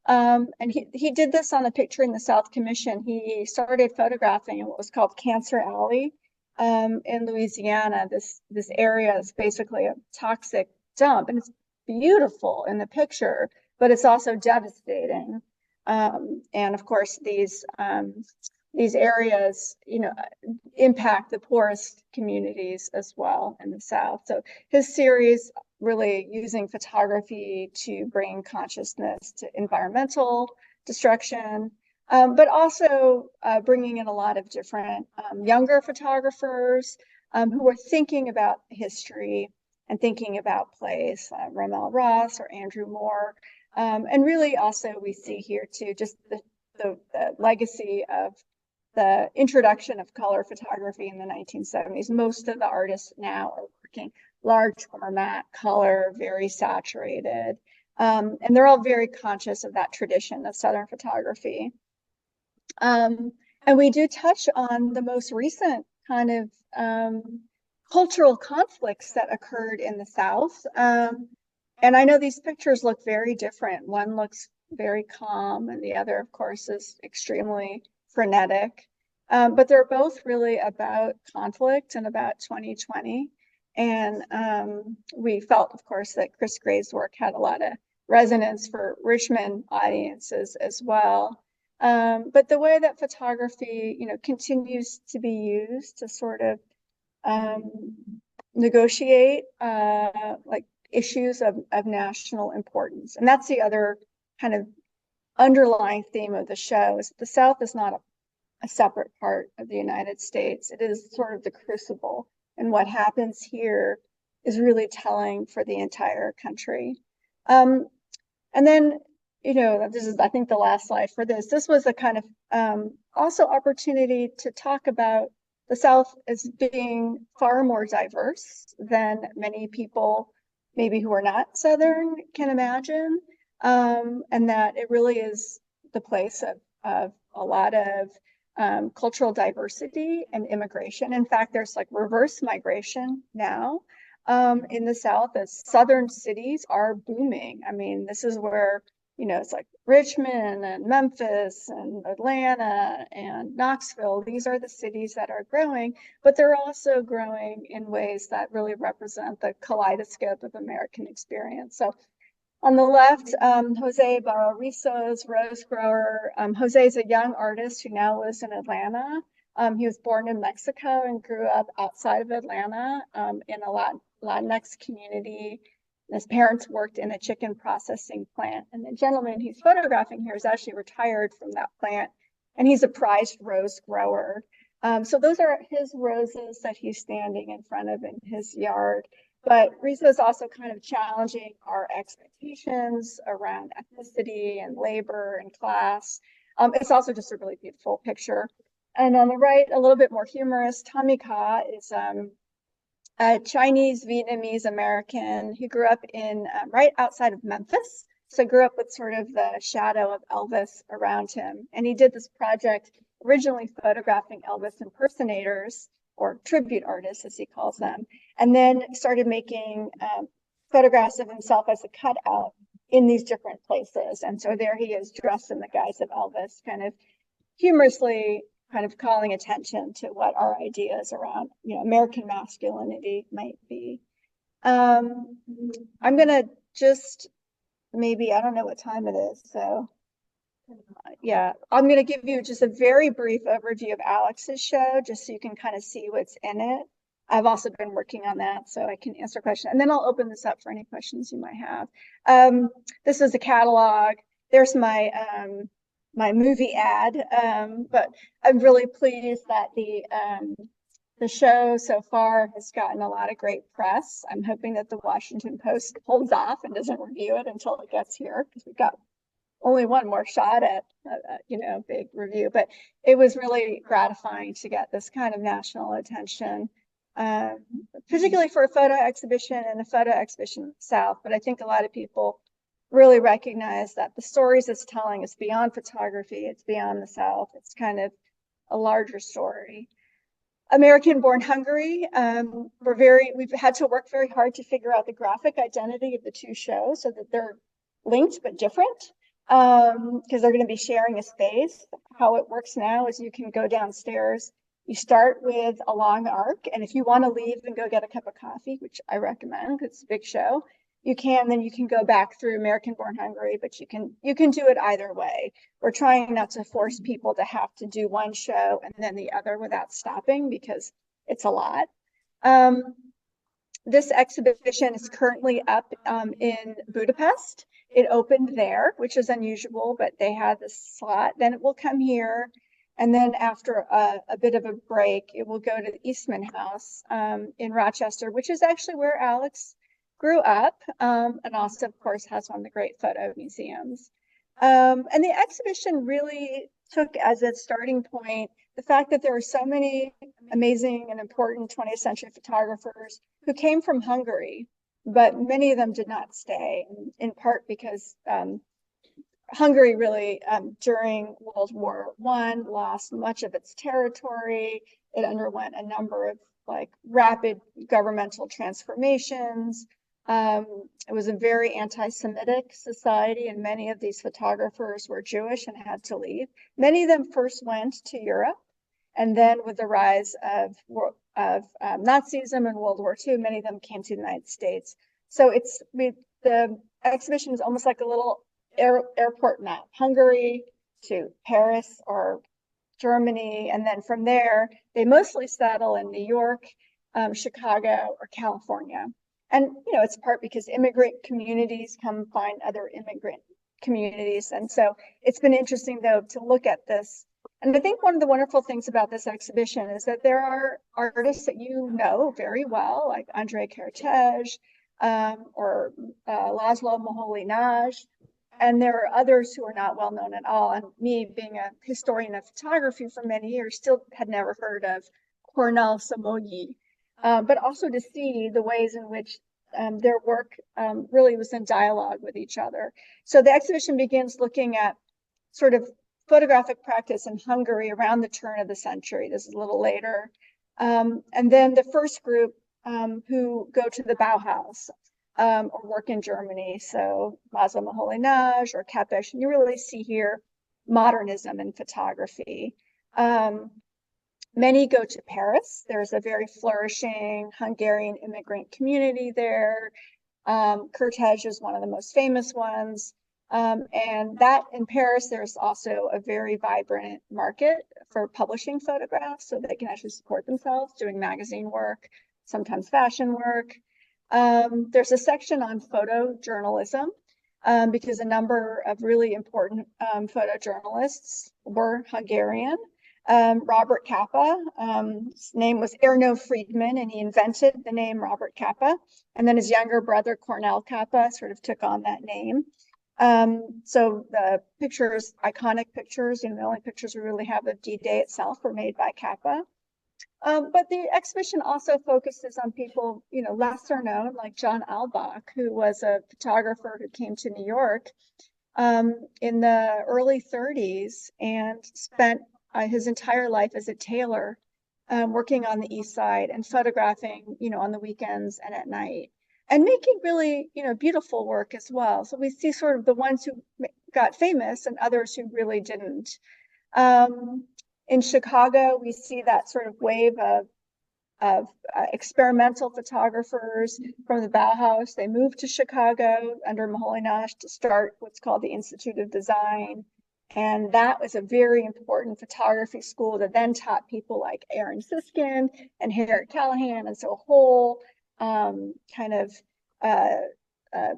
And he did this on a picture in the South Commission. He started photographing in what was called Cancer Alley in Louisiana. This area is basically a toxic dump, and it's beautiful in the picture, but it's also devastating. And of course, these areas, impact the poorest communities as well in the South. So his series really using photography to bring consciousness to environmental destruction, but also bringing in a lot of different younger photographers who are thinking about history and thinking about place, Ramel Ross or Andrew Moore. And really also we see here too, just the legacy of the introduction of color photography in the 1970s. Most of the artists now are working large format, color, very saturated. And they're all very conscious of that tradition of Southern photography. And we do touch on the most recent kind of cultural conflicts that occurred in the South. And I know these pictures look very different. One looks very calm, and the other, of course, is extremely frenetic. But they're both really about conflict and about 2020. And we felt, of course, that Chris Gray's work had a lot of resonance for Richmond audiences as well. But the way that photography, continues to be used to sort of negotiate like issues of national importance. And that's the other kind of underlying theme of the show is that the South is not a separate part of the United States. It is sort of the crucible. And what happens here is really telling for the entire country. And then, this is, I think, the last slide for this. This was a kind of also opportunity to talk about the South as being far more diverse than many people, maybe who are not Southern, can imagine. And that it really is the place of a lot of cultural diversity and immigration. In fact, there's like reverse migration now in the South as Southern cities are booming. I mean, this is where, it's like Richmond and Memphis and Atlanta and Knoxville. These are the cities that are growing, but they're also growing in ways that really represent the kaleidoscope of American experience. So on the left, Jose Barrorizos, rose grower. Jose is a young artist who now lives in Atlanta. He was born in Mexico and grew up outside of Atlanta in a Latinx community. His parents worked in a chicken processing plant. And the gentleman he's photographing here is actually retired from that plant. And he's a prized rose grower. So those are his roses that he's standing in front of in his yard. But Rizzo is also kind of challenging our expectations around ethnicity and labor and class. It's also just a really beautiful picture. And on the right, a little bit more humorous, Tommy Ka is a Chinese Vietnamese American who grew up in right outside of Memphis. So grew up with sort of the shadow of Elvis around him. And he did this project originally photographing Elvis impersonators or tribute artists, as he calls them, and then started making photographs of himself as a cutout in these different places. And so there he is dressed in the guise of Elvis, kind of humorously kind of calling attention to what our ideas around, American masculinity might be. I'm going to just maybe, I don't know what time it is. So yeah, I'm going to give you just a very brief overview of Alex's show, just so you can kind of see what's in it. I've also been working on that, so I can answer questions. And then I'll open this up for any questions you might have. This is a catalog. There's my my movie ad, but I'm really pleased that the show so far has gotten a lot of great press. I'm hoping that the Washington Post holds off and doesn't review it until it gets here, because we've got only one more shot at big review. But it was really gratifying to get this kind of national attention, particularly for a photo exhibition and a photo exhibition in the South. But I think a lot of people really recognize that the stories it's telling is beyond photography, it's beyond the South, it's kind of a larger story. American Born Hungry, we've had to work very hard to figure out the graphic identity of the two shows so that they're linked but different, because they're going to be sharing a space. How it works now is you can go downstairs, you start with a long arc, and if you want to leave and go get a cup of coffee, which I recommend because it's a big show, then you can go back through American Born Hungry, but you can do it either way. We're trying not to force people to have to do one show and then the other without stopping, because it's a lot. This exhibition is currently up in Budapest. It opened there, which is unusual, but they had this slot. Then it will come here. And then after a bit of a break, it will go to the Eastman House in Rochester, which is actually where Alex grew up, and also, of course, has one of the great photo museums. And the exhibition really took as its starting point the fact that there are so many amazing and important 20th century photographers who came from Hungary, but many of them did not stay, in part because Hungary really, during World War I, lost much of its territory. It underwent a number of rapid governmental transformations. It was a very anti-Semitic society, and many of these photographers were Jewish and had to leave. Many of them first went to Europe, and then with the rise of Nazism and World War II, many of them came to the United States. So the exhibition is almost like a little airport map. Hungary to Paris or Germany. And then from there, they mostly settle in New York, Chicago, or California. And, it's part because immigrant communities come find other immigrant communities. And so it's been interesting, though, to look at this. And I think one of the wonderful things about this exhibition is that there are artists that you know very well, like André Kertész, or Laszlo Moholy-Nagy. And there are others who are not well known at all. And me, being a historian of photography for many years, still had never heard of Cornel Samoyi. But also to see the ways in which their work really was in dialogue with each other. So the exhibition begins looking at sort of photographic practice in Hungary around the turn of the century. This is a little later. And then the first group who go to the Bauhaus or work in Germany. So Laszlo Moholy-Nagy or Kepes, and you really see here modernism in photography. Many go to Paris. There's a very flourishing Hungarian immigrant community there. Kertész is one of the most famous ones. And that in Paris, there's also a very vibrant market for publishing photographs so they can actually support themselves doing magazine work, sometimes fashion work. There's a section on photojournalism because a number of really important photojournalists were Hungarian. Robert Capa, his name was Erno Friedman, and he invented the name Robert Capa. And then his younger brother, Cornel Capa, sort of took on that name. So the pictures, iconic pictures, the only pictures we really have of D-Day itself were made by Capa. But the exhibition also focuses on people, lesser known, like John Albach, who was a photographer who came to New York in the early 30s and spent his entire life as a tailor, working on the East Side and photographing, on the weekends and at night, and making really, beautiful work as well. So we see sort of the ones who got famous and others who really didn't. In Chicago, we see that sort of wave of experimental photographers from the Bauhaus. They moved to Chicago under Moholy-Nagy to start what's called the Institute of Design. And that was a very important photography school that then taught people like Aaron Siskin and Harry Callahan. And so a whole kind of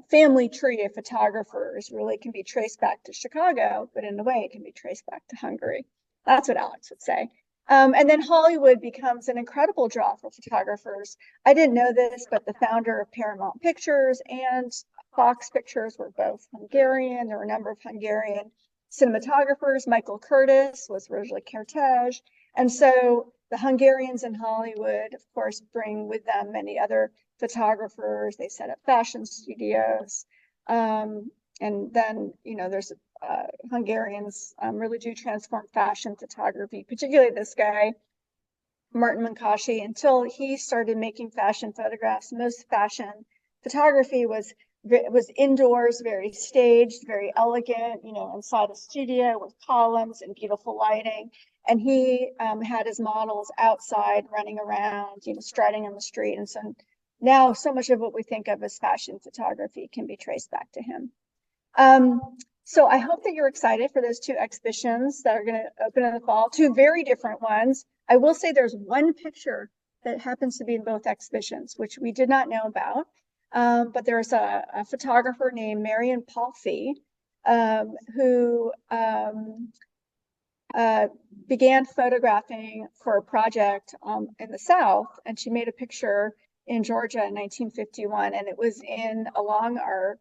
family tree of photographers really can be traced back to Chicago, but in a way it can be traced back to Hungary. That's what Alex would say. And then Hollywood becomes an incredible draw for photographers. I didn't know this, but the founder of Paramount Pictures and Fox Pictures were both Hungarian. There were a number of Hungarian cinematographers. Michael Curtis was originally Kertész. And so the Hungarians in Hollywood, of course, bring with them many other photographers. They set up fashion studios. And then, there's Hungarians really do transform fashion photography, particularly this guy, Martin Munkacsy, until he started making fashion photographs. Most fashion photography was indoors, very staged, very elegant, inside a studio with columns and beautiful lighting. And he had his models outside running around, striding on the street. And so now so much of what we think of as fashion photography can be traced back to him. So I hope that you're excited for those two exhibitions that are going to open in the fall, two very different ones. I will say there's one picture that happens to be in both exhibitions, which we did not know about. But there's a photographer named Marion Palfy, who began photographing for a project in the South, and she made a picture in Georgia in 1951, and it was in a long arc.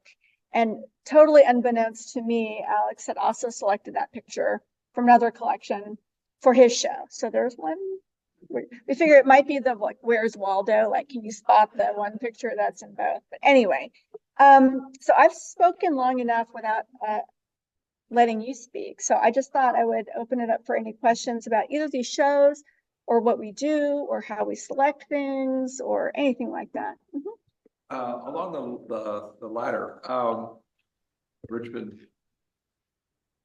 And totally unbeknownst to me, Alex had also selected that picture from another collection for his show. So there's one. We figure it might be the Where's Waldo? Can you spot the one picture that's in both? But anyway, so I've spoken long enough without letting you speak. So I just thought I would open it up for any questions about either these shows or what we do or how we select things or anything like that. Mm-hmm. Along the latter, Richmond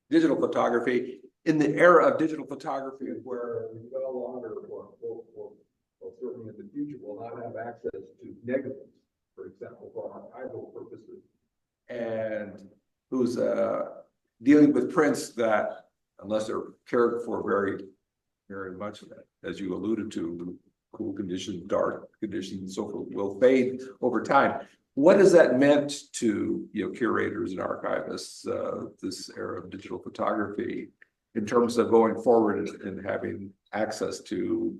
Digital Photography, in the era of digital photography where we no longer, or certainly in the future, will not have access to negatives, for example, for archival purposes, and who's dealing with prints that unless they're cared for very, very much, as you alluded to, cool conditions, dark conditions, and so forth, will fade over time. What has that meant to, curators and archivists, this era of digital photography, in terms of going forward and having access to,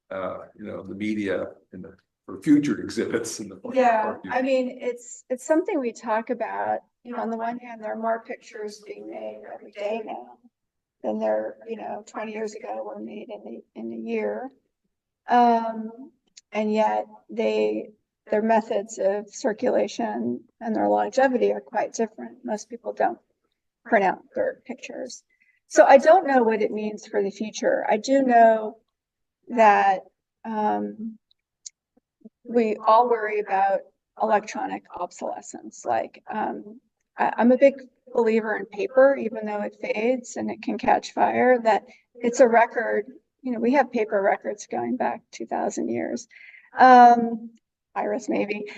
the media for future exhibits in the. Yeah, I mean, it's something we talk about. On the one hand, there are more pictures being made every day now than there, 20 years ago were made in a year. And yet their methods of circulation and their longevity are quite different. Most people don't print out their pictures. So I don't know what it means for the future. I do know that we all worry about electronic obsolescence. Like, I'm a big believer in paper, even though it fades and it can catch fire, that it's a record. We have paper records going back 2,000 years. Iris, maybe.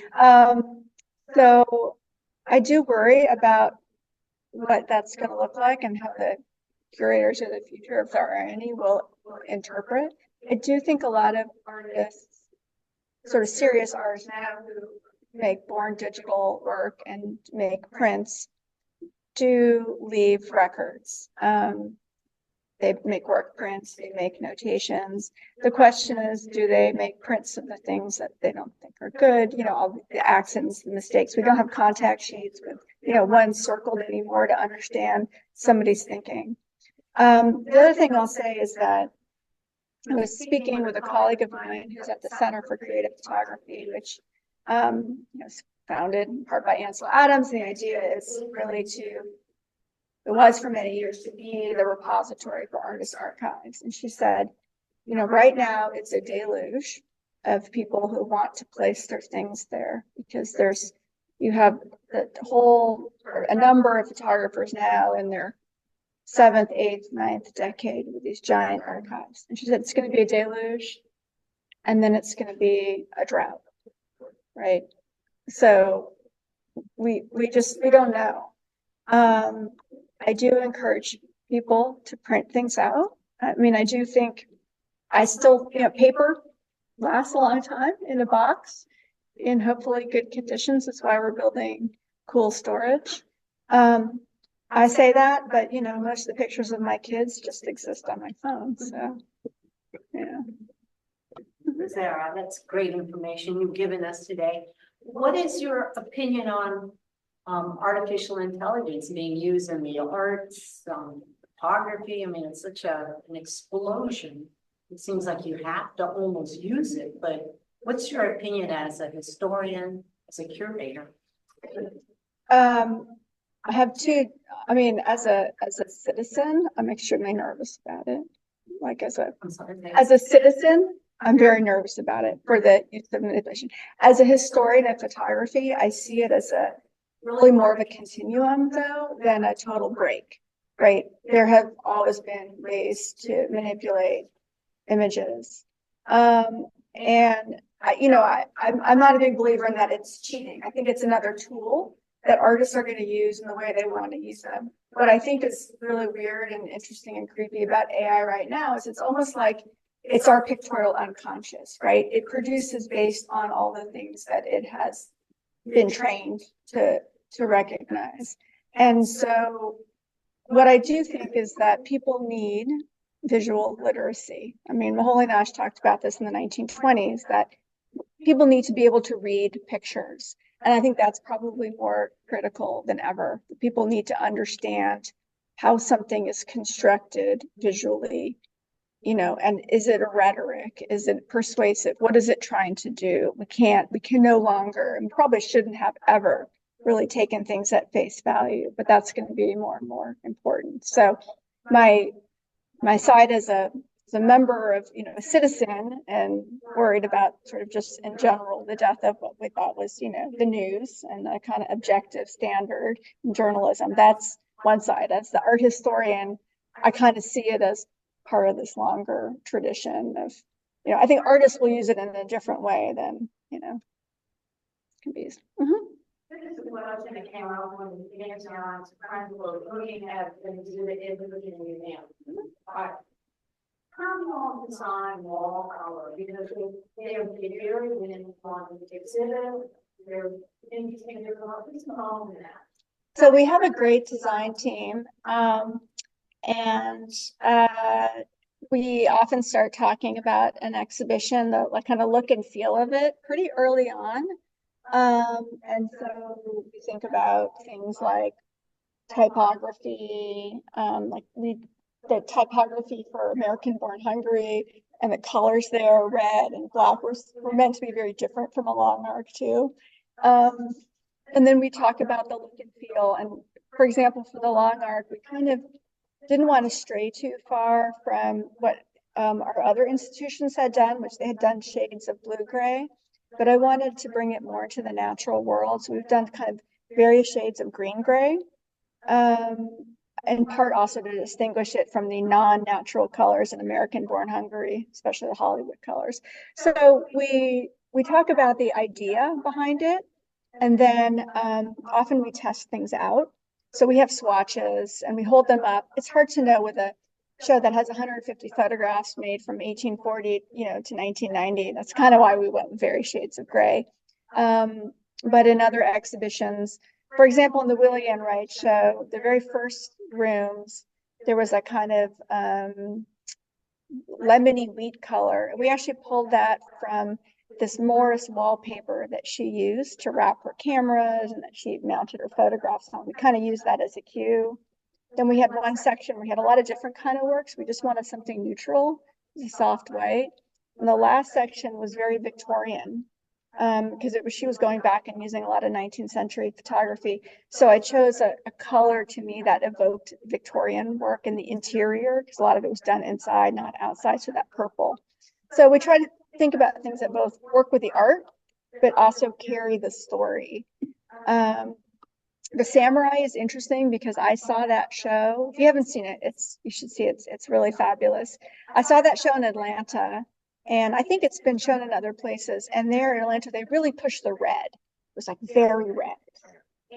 So I do worry about what that's going to look like and how the curators of the future, if there are any, will interpret. I do think a lot of artists, sort of serious artists now, who make born digital work and make prints, do leave records. They make work prints, they make notations. The question is, do they make prints of the things that they don't think are good? All the accidents, the mistakes. We don't have contact sheets with, one circled anymore to understand somebody's thinking. The other thing I'll say is that I was speaking with a colleague of mine who's at the Center for Creative Photography, which is founded in part by Ansel Adams. The idea is really it was for many years to be the repository for artist archives. And she said, right now it's a deluge of people who want to place their things there, because you have a number of photographers now in their 7th, 8th, 9th decade with these giant archives. And she said it's going to be a deluge, and then it's going to be a drought, right? So we don't know. I do encourage people to print things out. I mean, I do think paper lasts a long time in a box in hopefully good conditions. That's why we're building cool storage. I say that, but most of the pictures of my kids just exist on my phone. So, yeah. Sarah, that's great information you've given us today. What is your opinion on artificial intelligence being used in the arts, photography? I mean, it's such an explosion. It seems like you have to almost use it, but what's your opinion as a historian, as a curator? I have two. I mean, as a citizen, I'm extremely nervous about it. Like as a citizen, I'm very nervous about it for the use of manipulation. As a historian of photography, I see it as really more of a continuum, though, than a total break, right? There have always been ways to manipulate images. And I'm not a big believer in that it's cheating. I think it's another tool that artists are going to use in the way they want to use them. What I think is really weird and interesting and creepy about AI right now is it's almost like it's our pictorial unconscious, right? It produces based on all the things that it has been trained to recognize. And so what I do think is that people need visual literacy. I mean, Macaulay Nash talked about this in the 1920s, that people need to be able to read pictures. And I think that's probably more critical than ever. People need to understand how something is constructed visually, and is it a rhetoric? Is it persuasive? What is it trying to do? We can no longer, and probably shouldn't have ever really taken things at face value, but that's going to be more and more important. So my side as a member of, a citizen, and worried about sort of just in general the death of what we thought was, the news and a kind of objective standard in journalism. That's one side. As the art historian, I kind of see it as part of this longer tradition of, I think artists will use it in a different way than, can be used. Mm-hmm. question that came out when the Nancy's friends were looking at the exhibit in the museum. How design wall color, because they are very within one exhibit, they're interesting, they're involved in that. So we have a great design team, and we often start talking about an exhibition, the like kind of look and feel of it pretty early on. And so we think about things like typography, the typography for American Born Hungary and the colors there, red and black, were meant to be very different from a long arc too. And then we talk about the look and feel. And for example, for the long arc, we kind of didn't want to stray too far from what our other institutions had done, which they had done shades of blue-gray. But I wanted to bring it more to the natural world. So we've done kind of various shades of green-gray. In part also to distinguish it from the non-natural colors in American Born Hungary, especially the Hollywood colors. So we talk about the idea behind it, and then often we test things out. So we have swatches and we hold them up. It's hard to know with a show that has 150 photographs made from 1840, to 1990. That's kind of why we went with very shades of gray. But in other exhibitions, for example, in the Willie Ann Wright show, the very first rooms, there was a kind of lemony wheat color. We actually pulled that from this Morris wallpaper that she used to wrap her cameras and that she mounted her photographs on. We kind of used that as a cue. Then we had one section where we had a lot of different kind of works. We just wanted something neutral, a soft white. And the last section was very Victorian, because she was going back and using a lot of 19th century photography. So I chose a color to me that evoked Victorian work in the interior, because a lot of it was done inside, not outside, so that purple. So we try to think about things that both work with the art, but also carry the story. The Samurai is interesting because I saw that show. If you haven't seen it, you should see it. It's really fabulous. I saw that show in Atlanta, and I think it's been shown in other places. And there in Atlanta, they really pushed the red. It was like very red.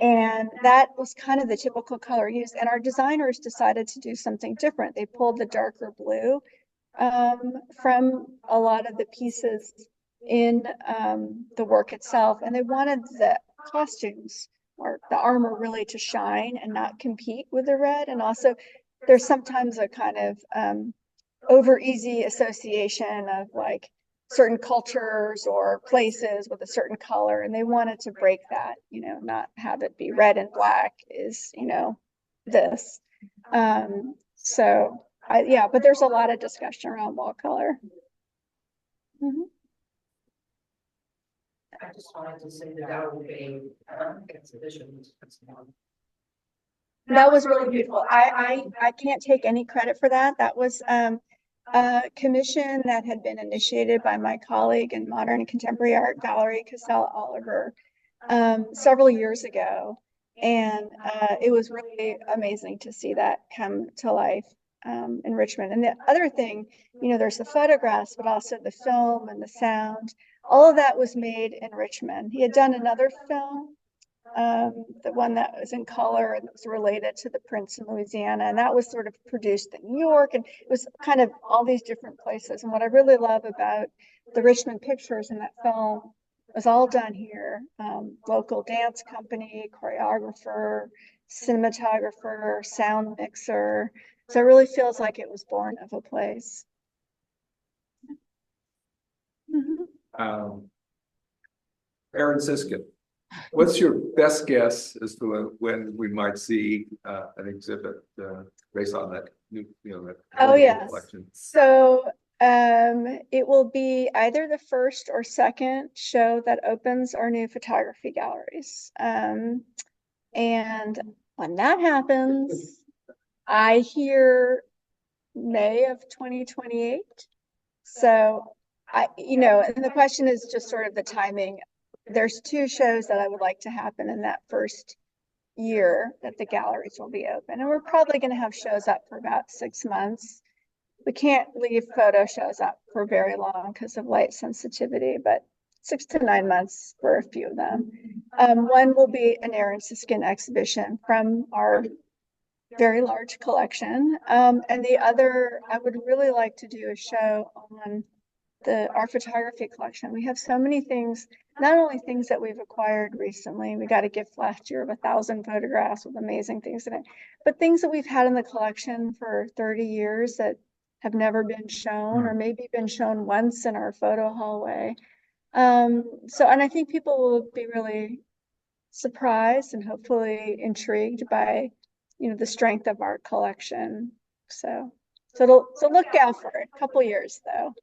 And that was kind of the typical color used. And our designers decided to do something different. They pulled the darker blue from a lot of the pieces in the work itself. And they wanted the costumes or the armor really to shine and not compete with the red. And also there's sometimes a kind of over easy association of like certain cultures or places with a certain color. And they wanted to break that, not have it be red and black is, this. So but there's a lot of discussion around wall color. Mm-hmm. I just wanted to say that would be exhibition. That was really beautiful. I can't take any credit for that. That was a commission that had been initiated by my colleague in modern and contemporary art, Valerie Cassell Oliver, several years ago. And it was really amazing to see that come to life in Richmond. And the other thing, there's the photographs, but also the film and the sound. All of that was made in Richmond. He had done another film, the one that was in color and was related to the Prince in Louisiana. And that was sort of produced in New York. And it was kind of all these different places. And what I really love about the Richmond pictures in that film was all done here. Local dance company, choreographer, cinematographer, sound mixer. So it really feels like it was born of a place. Mm-hmm. Aaron Siskin, what's your best guess as to when we might see an exhibit based on that new, that collection? So it will be either the first or second show that opens our new photography galleries. And when that happens, I hear May of 2028. So and the question is just sort of the timing. There's two shows that I would like to happen in that first year that the galleries will be open. And we're probably going to have shows up for about 6 months. We can't leave photo shows up for very long because of light sensitivity, but 6 to 9 months for a few of them. One will be an Aaron Siskin exhibition from our very large collection. And the other, I would really like to do a show on our photography collection. We have so many things, not only things that we've acquired recently, we got a gift last year of 1,000 photographs with amazing things in it, but things that we've had in the collection for 30 years that have never been shown or maybe been shown once in our photo hallway. And I think people will be really surprised and hopefully intrigued by, the strength of our collection. So look out for it. A couple years though.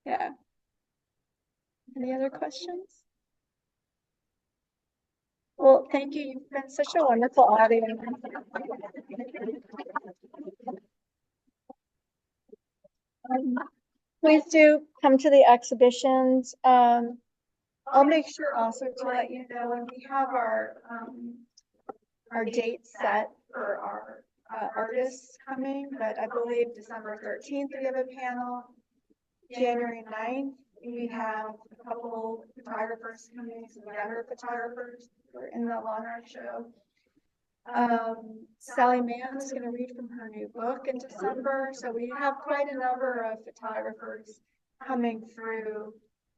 Yeah. Any other questions? Well, thank you. You've been such a wonderful audience. Please do come to the exhibitions. I'll make sure also to let you know when we have our date set for our artists coming, but I believe December 13th we have a panel. January 9th, we have a couple photographers coming, some younger photographers who are in the Long Art Show. Sally Mann is going to read from her new book in December. So we have quite a number of photographers coming through.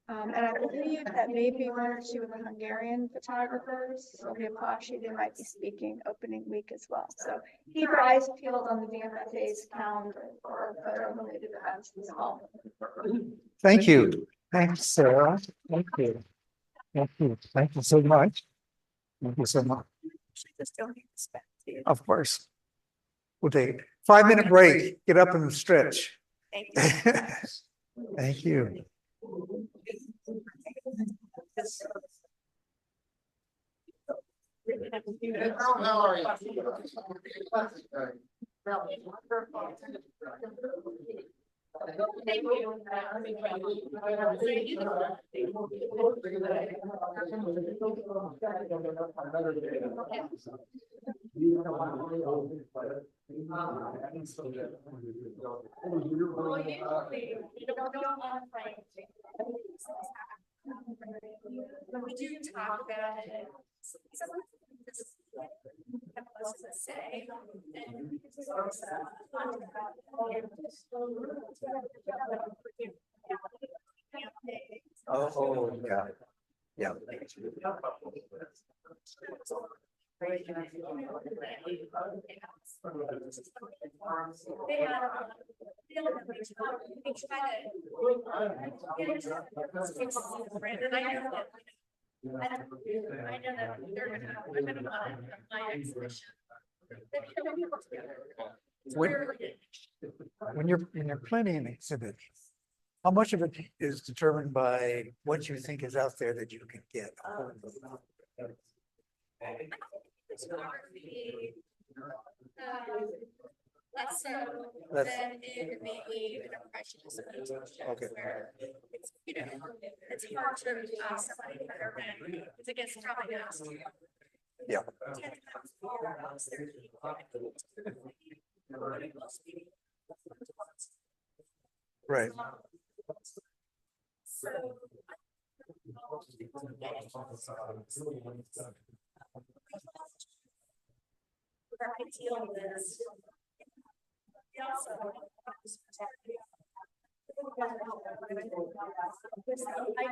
And I believe that maybe one or two of the Hungarian photographers, Sylvia Plashi, they might be speaking opening week as well. So keep your eyes peeled on the VMFA's calendar for photo-related events this fall. Thank you. Thanks, Sarah. Thank you. Thank you. Thank you so much. Thank you so much. Of course. We'll take a 5-minute break. Get up and stretch. Thank you. Thank you. How are you? Thank you. When we do talk about it, say. Oh, yeah. Yeah. When you're planning an exhibit, how much of it is determined by what you think is out there that you can get? Less so That's- than it may be an impressionist photo, Okay. where it's, it's hard to ask somebody for their rent, it's against probably asked you. Yeah. 10 times more house there. Right. So. Our ideal is.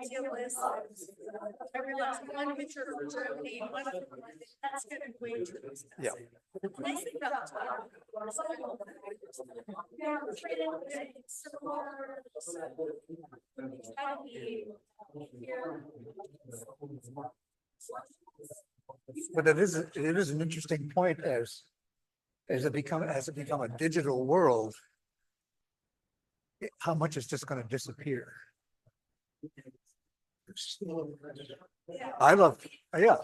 Ideal is, I realize one picture of Germany, that's gonna be way too expensive. Yeah. The nice thing about But it is an interesting point as it become a digital world. How much is just going to disappear? I love, yeah.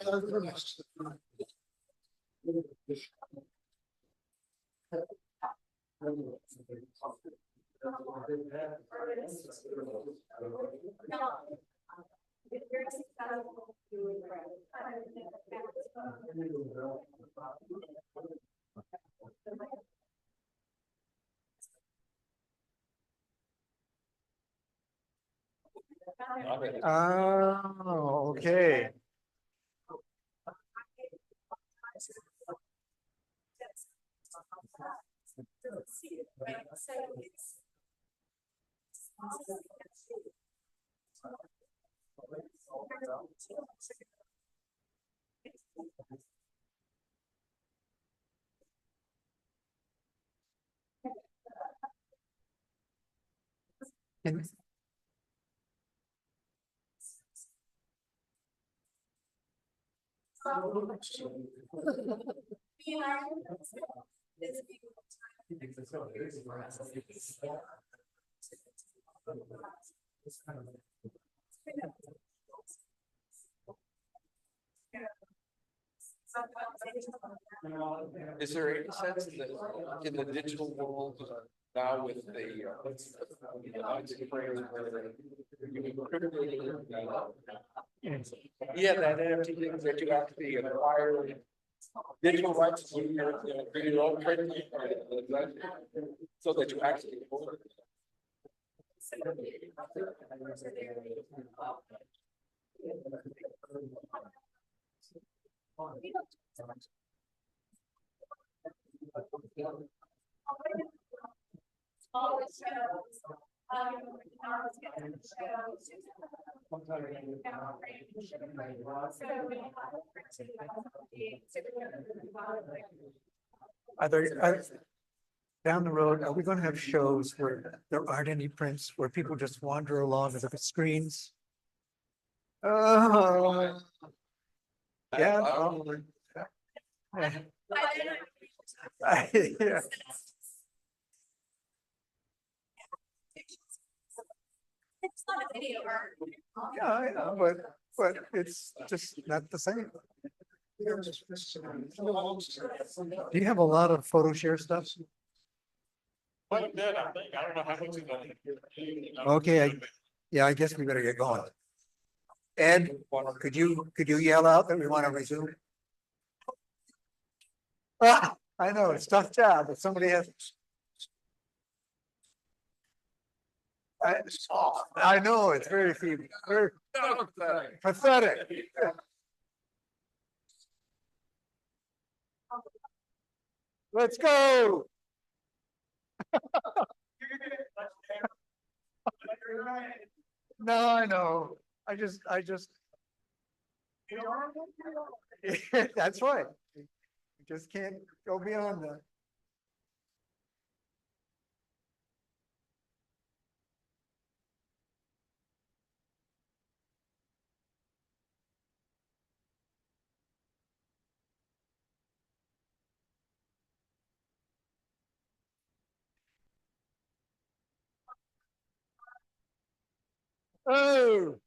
Oh, okay. And Is there any sense that in the digital world now with the yeah, that NFT things that you have to be acquired. Digital rights, your own print, so that you actually. down the road, are we gonna have shows where there aren't any prints, where people just wander along and look at screens? Oh. Yeah. Probably. Yeah. Yeah, I know, but it's just not the same. Do you have a lot of photo share stuff? Quite a bit, I think. I don't know how much is on it. Okay, yeah, I guess we better get going. Ed, could you yell out that we want to resume? Ah, I know, it's a tough job, but somebody has. I know, it's very feeble, very pathetic. Let's go. No, I know. I just. That's right. You just can't go beyond that. Oh.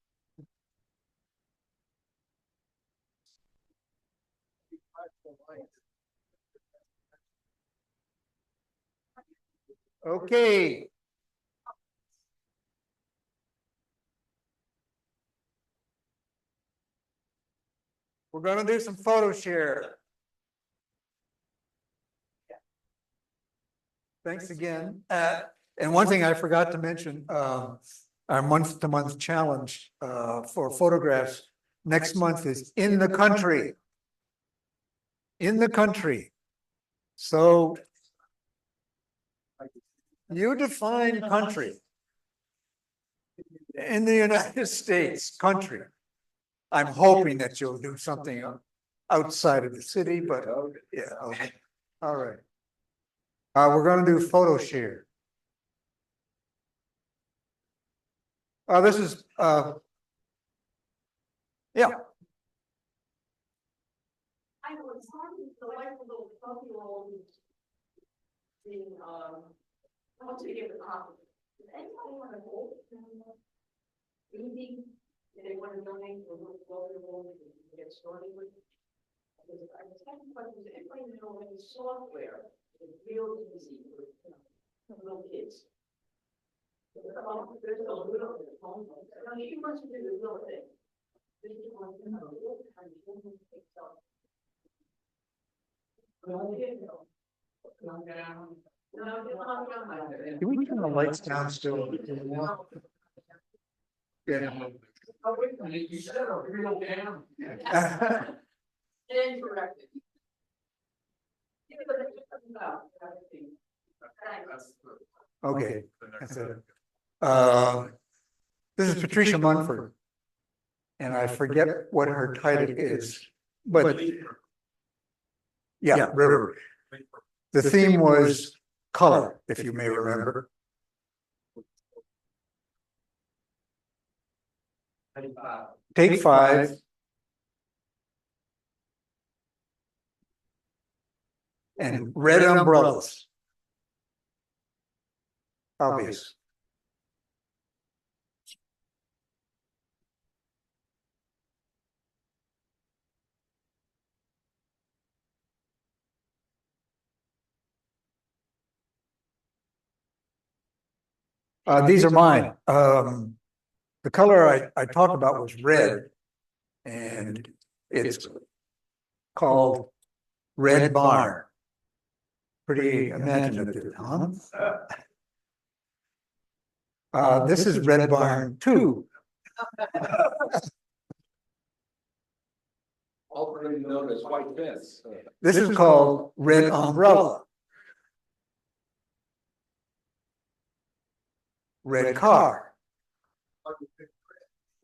Okay. We're gonna do some photo share. Thanks again. And one thing I forgot to mention, our month-to-month challenge for photographs next month is in the country. In the country. So you define country. In the United States, country. I'm hoping that you'll do something outside of the city, but yeah, okay. All right. We're gonna do photo share. This is yeah. I was talking to the wife of the 12-year-old being, I want to give a copy. Does anybody want to hold? Easy, they want to donate to a little 12-year-old to get started with. I was having questions, anybody know any software is real easy for little kids? There's a little bit of phone. I mean, you must do the little thing. This is one thing, a little kind of thing takes off. Do we turn the lights down still? Yeah. Oh, wait a minute, you said a real dam. Incorrect. Yeah, but it's just about, I think. Thanks. Okay. That's it. This is Patricia Munford. And I forget what her title is, but yeah, River. The theme was color, if you may remember. Take 5. And red umbrellas. Obvious. These are mine. The color I talked about was red. And it's called Red Barn. Pretty imaginative, huh? This is Red Barn 2. Already known as white fence. This is called Red Umbrella. Red car.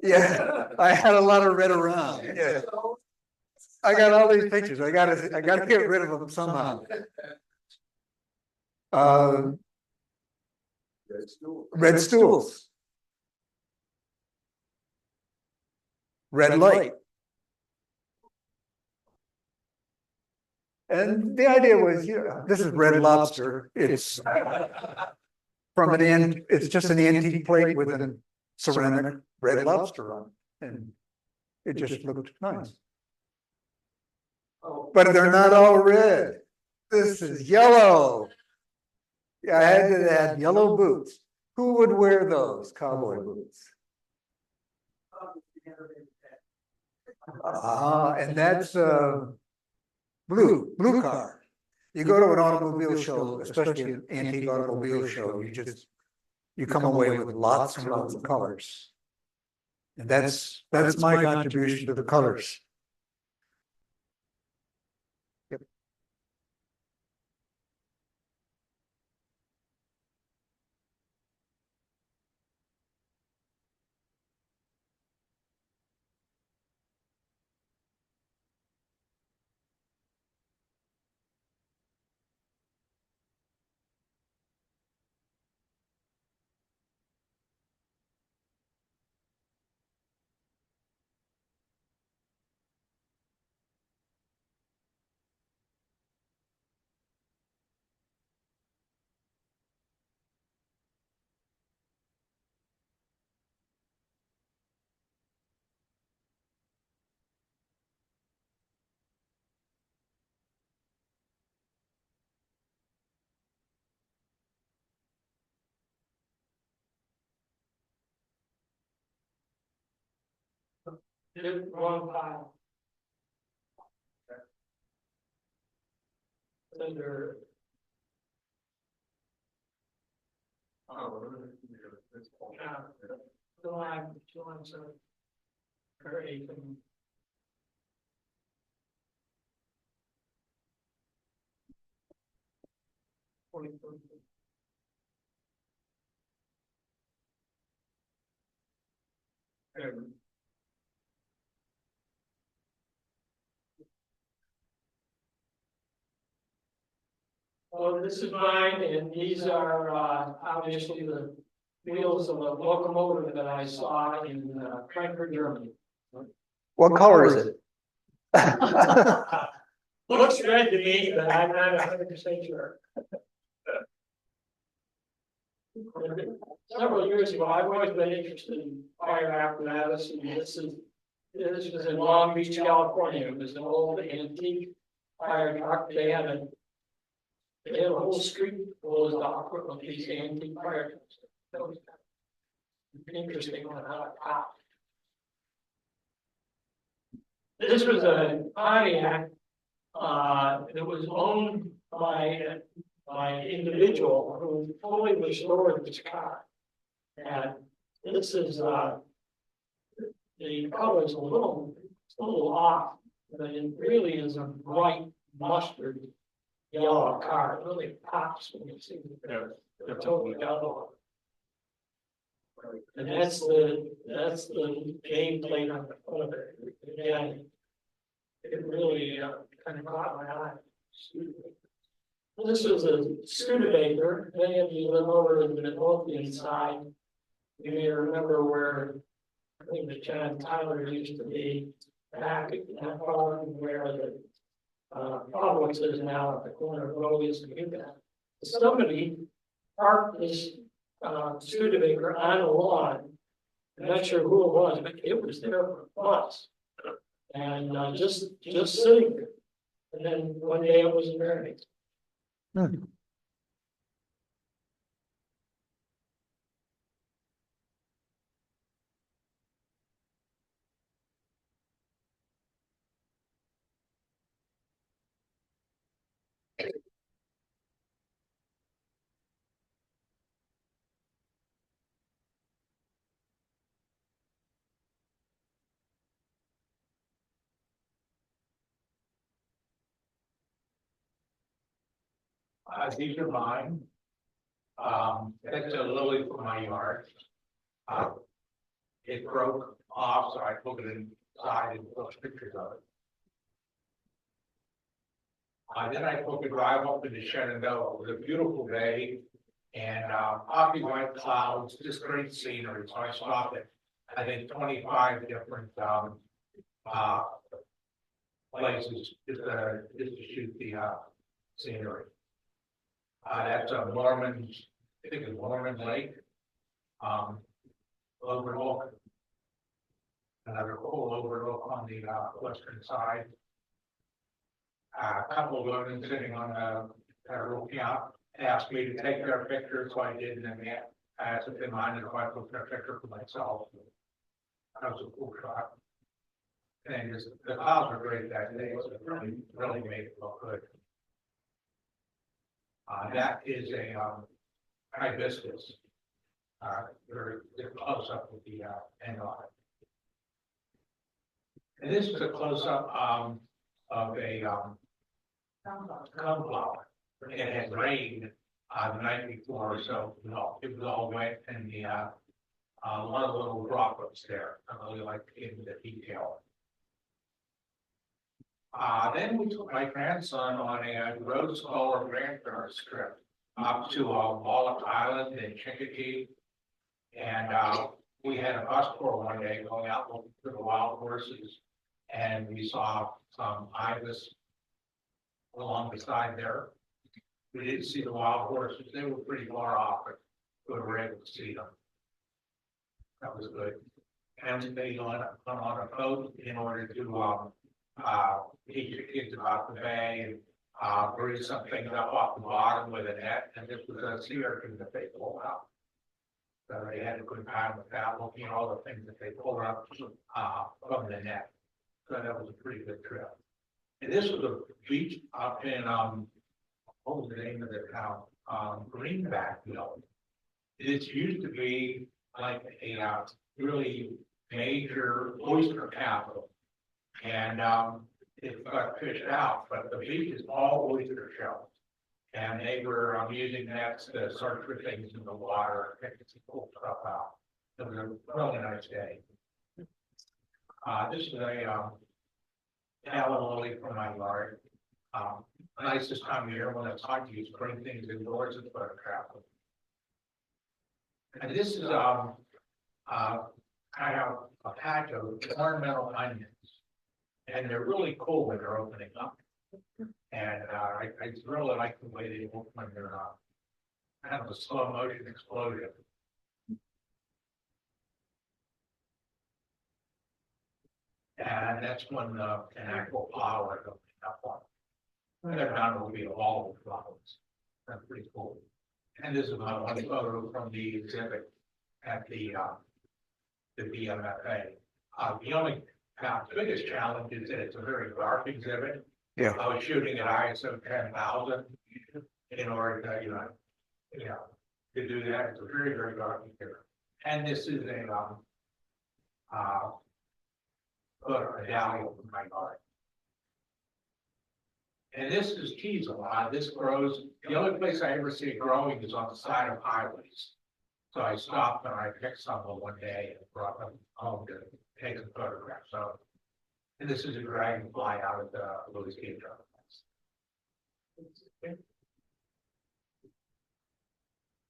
Yeah, I had a lot of red around. Yeah. I got all these pictures. I gotta get rid of them somehow. Red stools. Red light. And the idea was, this is Red Lobster. It's from an end. It's just an antique plate with a ceramic Red Lobster on it, and it just looked nice. But they're not all red. This is yellow. Yeah, I had to add yellow boots. Who would wear those cowboy boots? And that's blue car. You go to an automobile show, especially an antique automobile show, you come away with lots and lots of colors. And that's my contribution to the colors. Yep. Wrong file. Under. July, so. Great. Well, this is mine, and these are obviously the wheels of a locomotive that I saw in Frankfurt, Germany. What color is it? Looks red to me, but I'm not 100% sure. Several years ago, I've always been interested in fire apparatus, and this was in Long Beach, California. It was an old antique fire truck. They had a whole street full of these antique fire trucks. That was interesting on how it popped. This was a Pontiac that was owned by an individual who fully restored this car. And this is the color is a little off, but it really is a bright mustard yellow car. It really pops when you see it. They're totally yellow. And that's the game played on the front of it. Again, it really kind of caught my eye. This is a Studebaker. Many of you live over in the Midlothian side. You may remember where I think the John Tyler used to be back at that farm where the Publix is now at the corner of Rose and Utah. Somebody parked this Studebaker on a lawn. I'm not sure who it was, but it was there for months. And just sitting there. And then one day it was married. These are mine. That's a lily from my yard. It broke off, so I took it inside and took pictures of it. Then I took a drive up into Shenandoah. It was a beautiful day, and poppy white clouds, just great scenery. So I stopped at, I think, 25 different places just to shoot the scenery. That's a Mormon, I think it's Mormon Lake, overlook. Another cool overlook on the western side. A couple of women sitting on a rooftop asked me to take their picture, so I did, and then I asked if they minded if I took their picture for myself. That was a cool shot. And just, the clouds were great that day, so it really made it look good. That is a hibiscus. Very close up with the end on it. And this is a close up of a coneflower. It had rained the night before, so it was all wet, and the a lot of little droplets there. I really like in the detail. Then we took my grandson on a rose-colored grandparents trip up to Wallach Island in Chincoteague, and we had a bus tour one day going out looking for the wild horses, and we saw some ibis along the side there. We didn't see the wild horses; they were pretty far off, but we were able to see them. That was good. And they went on a boat in order to teach the kids about the bay and bring some things up off the bottom with a net, and this was a sea urchin that they pulled out. So they had a good time with that, looking at all the things that they pulled up from the net. So that was a pretty good trip. And this was a beach up in what was the name of the town? Greenbackville. It used to be like a really major oyster capital. And it got fished out, but the beach is all oyster shells. And they were using nets to search for things in the water, and some cool stuff out. It was a really nice day. This is a tallow lily from my yard. Nicest time of year when it's hot, you bring things indoors and photograph them. And this is kind of a patch of ornamental onions. And they're really cool when they're opening up. And I really like the way they look when they're kind of a slow motion explosion. And that's when an actual flower is opening up on. And they're not going to be all the flowers. That's pretty cool. And this is my one photo from the exhibit at the VMFA. The only biggest challenge is that it's a very dark exhibit. Yeah. I was shooting at ISO 10,000 in order to, to do that. It's a very, very dark exhibit. And this is a put a dahlia in my garden. And this is cheese a lot. This grows, the only place I ever see it growing is on the side of highways. So I stopped and I picked some of them one day and brought them home to take a photograph. So, and this is a dragonfly out of the Louis Cathedral.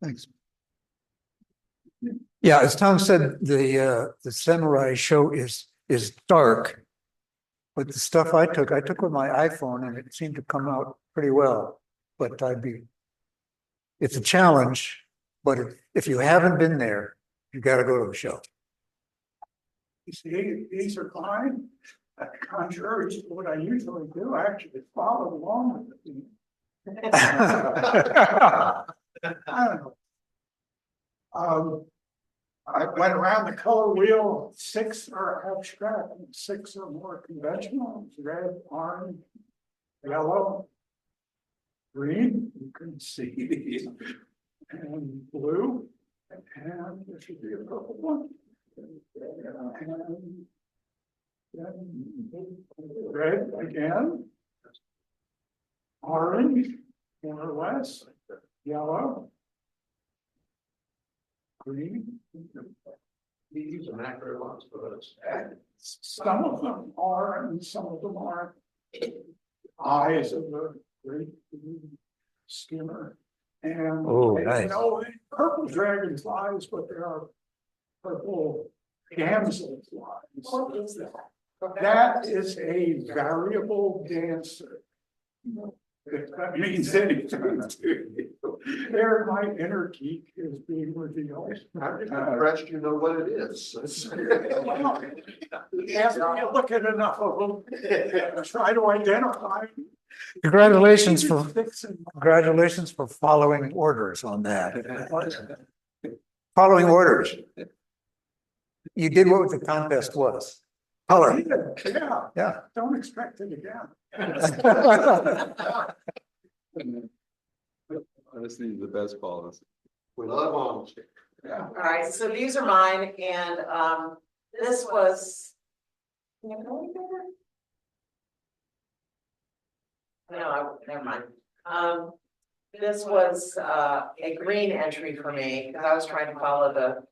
Thanks. Yeah, as Tom said, the samurai show is dark. But the stuff I took with my iPhone and it seemed to come out pretty well. But it's a challenge, but if you haven't been there, you gotta go to the show. You see, these are fine. Contrary to what I usually do, I actually follow along with it. I don't know. I went around the color wheel. 6 are abstract, and 6 are more conventional. It's red, orange, yellow, green. You can see these, and blue, and there should be a purple one. And then red again, orange, more or less, yellow, green. These are macro ones for us. And some of them are, and some of them aren't. Eyes of a great skimmer. And Oh, you nice. know, purple dragonflies, but there are purple damselflies. What is that? That is a variable dancer. If that means anything to you. There, my inner geek is being revealed. Rest, you know what it is. After you look at enough of them, try to identify. Congratulations for following orders on that. Following orders. You did what the contest was. Color. Yeah, Yeah. don't expect it again. Honestly, the best policy. We love homes. Yeah. All right, so these are mine, and this was. No, never mind. This was a green entry for me, because I was trying to follow the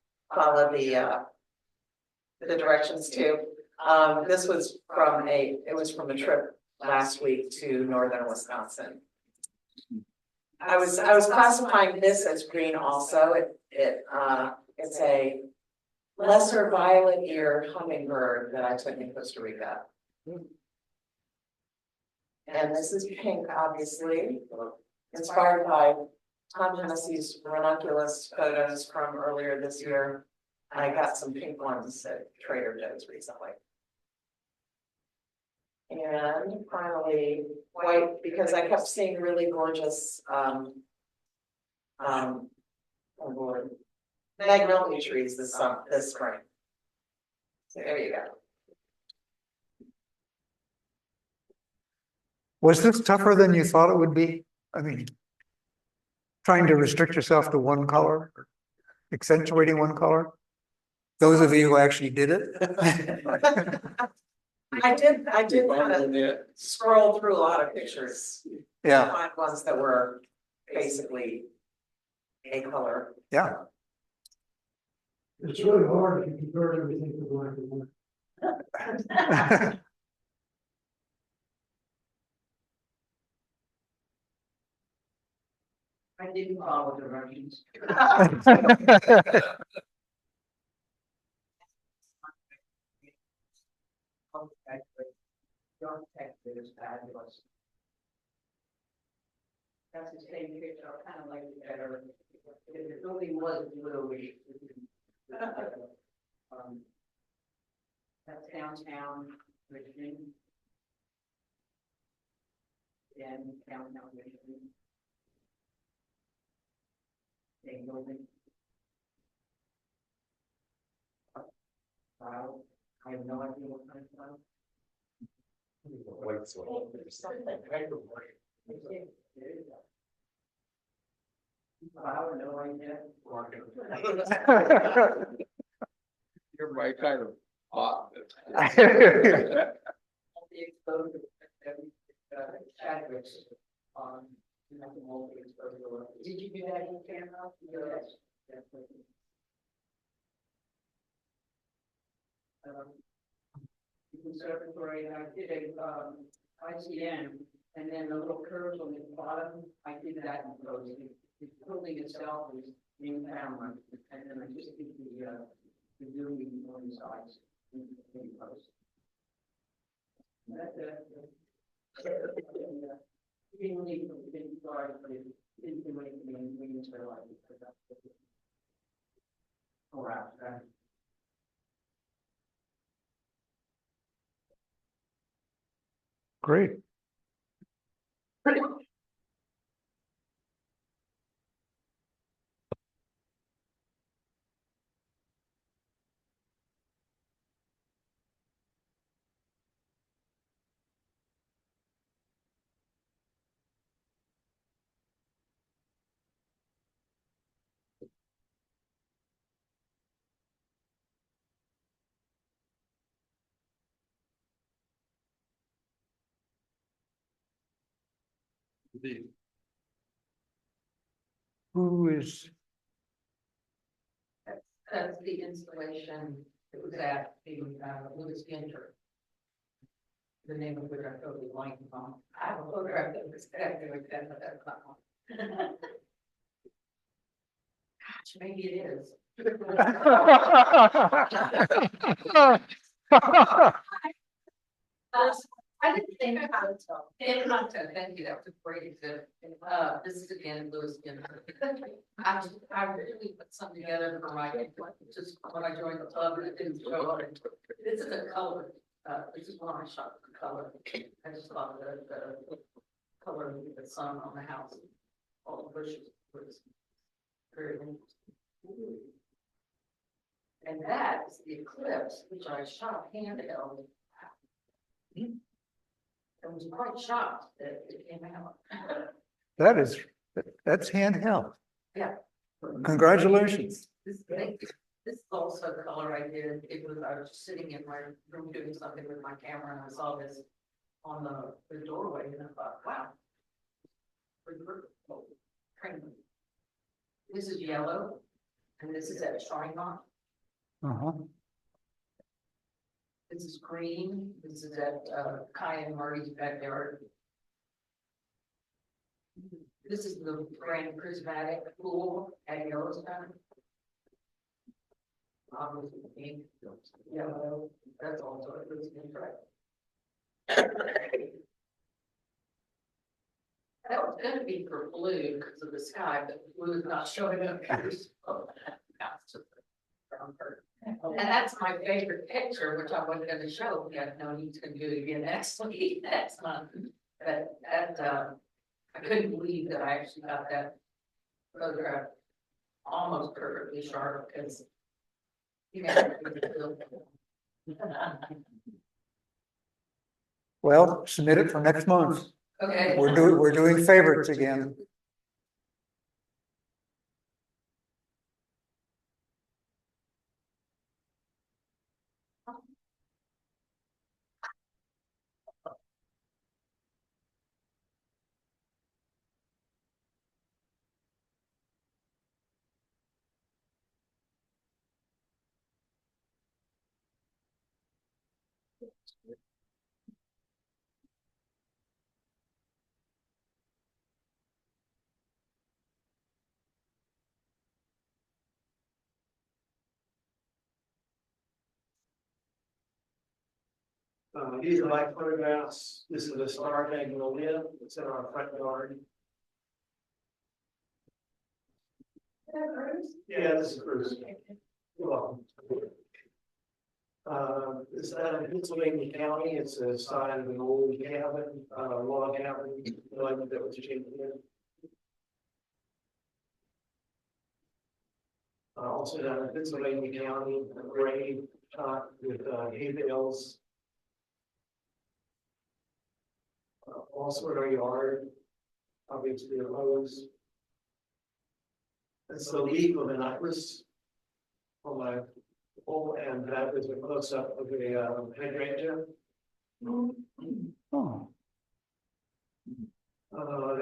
directions too. This was from a trip last week to northern Wisconsin. I was classifying this as green also. It's a lesser violet eared hummingbird that I took in Costa Rica. And this is pink, obviously, inspired by Tom Hennessy's ranunculus photos from earlier this year. I got some pink ones at Trader Joe's recently. And finally, white, because I kept seeing really gorgeous, oh Lord, magnolia trees this spring. So there you go. Was this tougher than you thought it would be? I mean, trying to restrict yourself to one color, accentuating one color? Those of you who actually did it? I did kind of scroll through a lot of pictures. Yeah. To find ones that were basically a color. Yeah. It's really hard to convert everything to black and white. I didn't follow directions. Your text is fabulous. That's the same picture, I kind of like it better. If the building was bluish. That's downtown Richmond. And downtown Richmond. Same building. Wow, I have no idea what kind of flower. White soil. Wow, no idea. You're my kind of hot. The exposure, Chadwick's, nothing more than exposure. Did you do that in camera? Yes. Definitely. The conservatory, and I did a, ICM, and then the little curves on the bottom, I did that in post. The building itself is in camera, and then I just did the building on the sides in post. Didn't leave, didn't start, but it didn't do anything, and we just realized it. All right, Great. Who is, that's the installation that was at the Louis Ginter. The name of which I totally blanked on. I have a photograph that was connected with that, but that's not one. Gosh, maybe it is. I didn't think about it. In content, thank you, that was a great exhibit. This is again, Louis Ginter. I really put something together for my, just when I joined the club and it didn't show up. This is a color, this is when I shot the color. I just thought the color of the sun on the house, all the bushes was very interesting. And that is the eclipse, which I shot handheld. I was quite shocked that it came out. that's handheld. Yeah. Congratulations. This is also the color I did. It was, I was sitting in my room doing something with my camera and I saw this on the doorway and I thought, wow. This is yellow and this is at China. Uh-huh. This is green. This is at Kai and Marty's backyard. This is the Grand Prismatic pool at Yellowstone. Obviously pink, yellow. That's also a good skin track. That was going to be for blue because of the sky, but blue is not showing up here. So that's just a brown bird. And that's my favorite picture, which I wasn't going to show. Yeah, no, he's going to do it again next week, next month. But that, I couldn't believe that I actually got that photograph almost perfectly sharp because you know. Well, submit it for next month. Okay. We're doing favorites again. These are my photographs. This is a star magnolia. It's in our front yard. Yeah, this is Bruce. You're welcome. It's out of Pennsylvania County. It's a side of an old cabin, log cabin, like that was changed in. Also down in Pennsylvania County, a grave shot with hay bales. Also in our yard, obviously a rose. That's the leaf of an iris on my Oh, and that is a close-up of a hydrangea. Oh,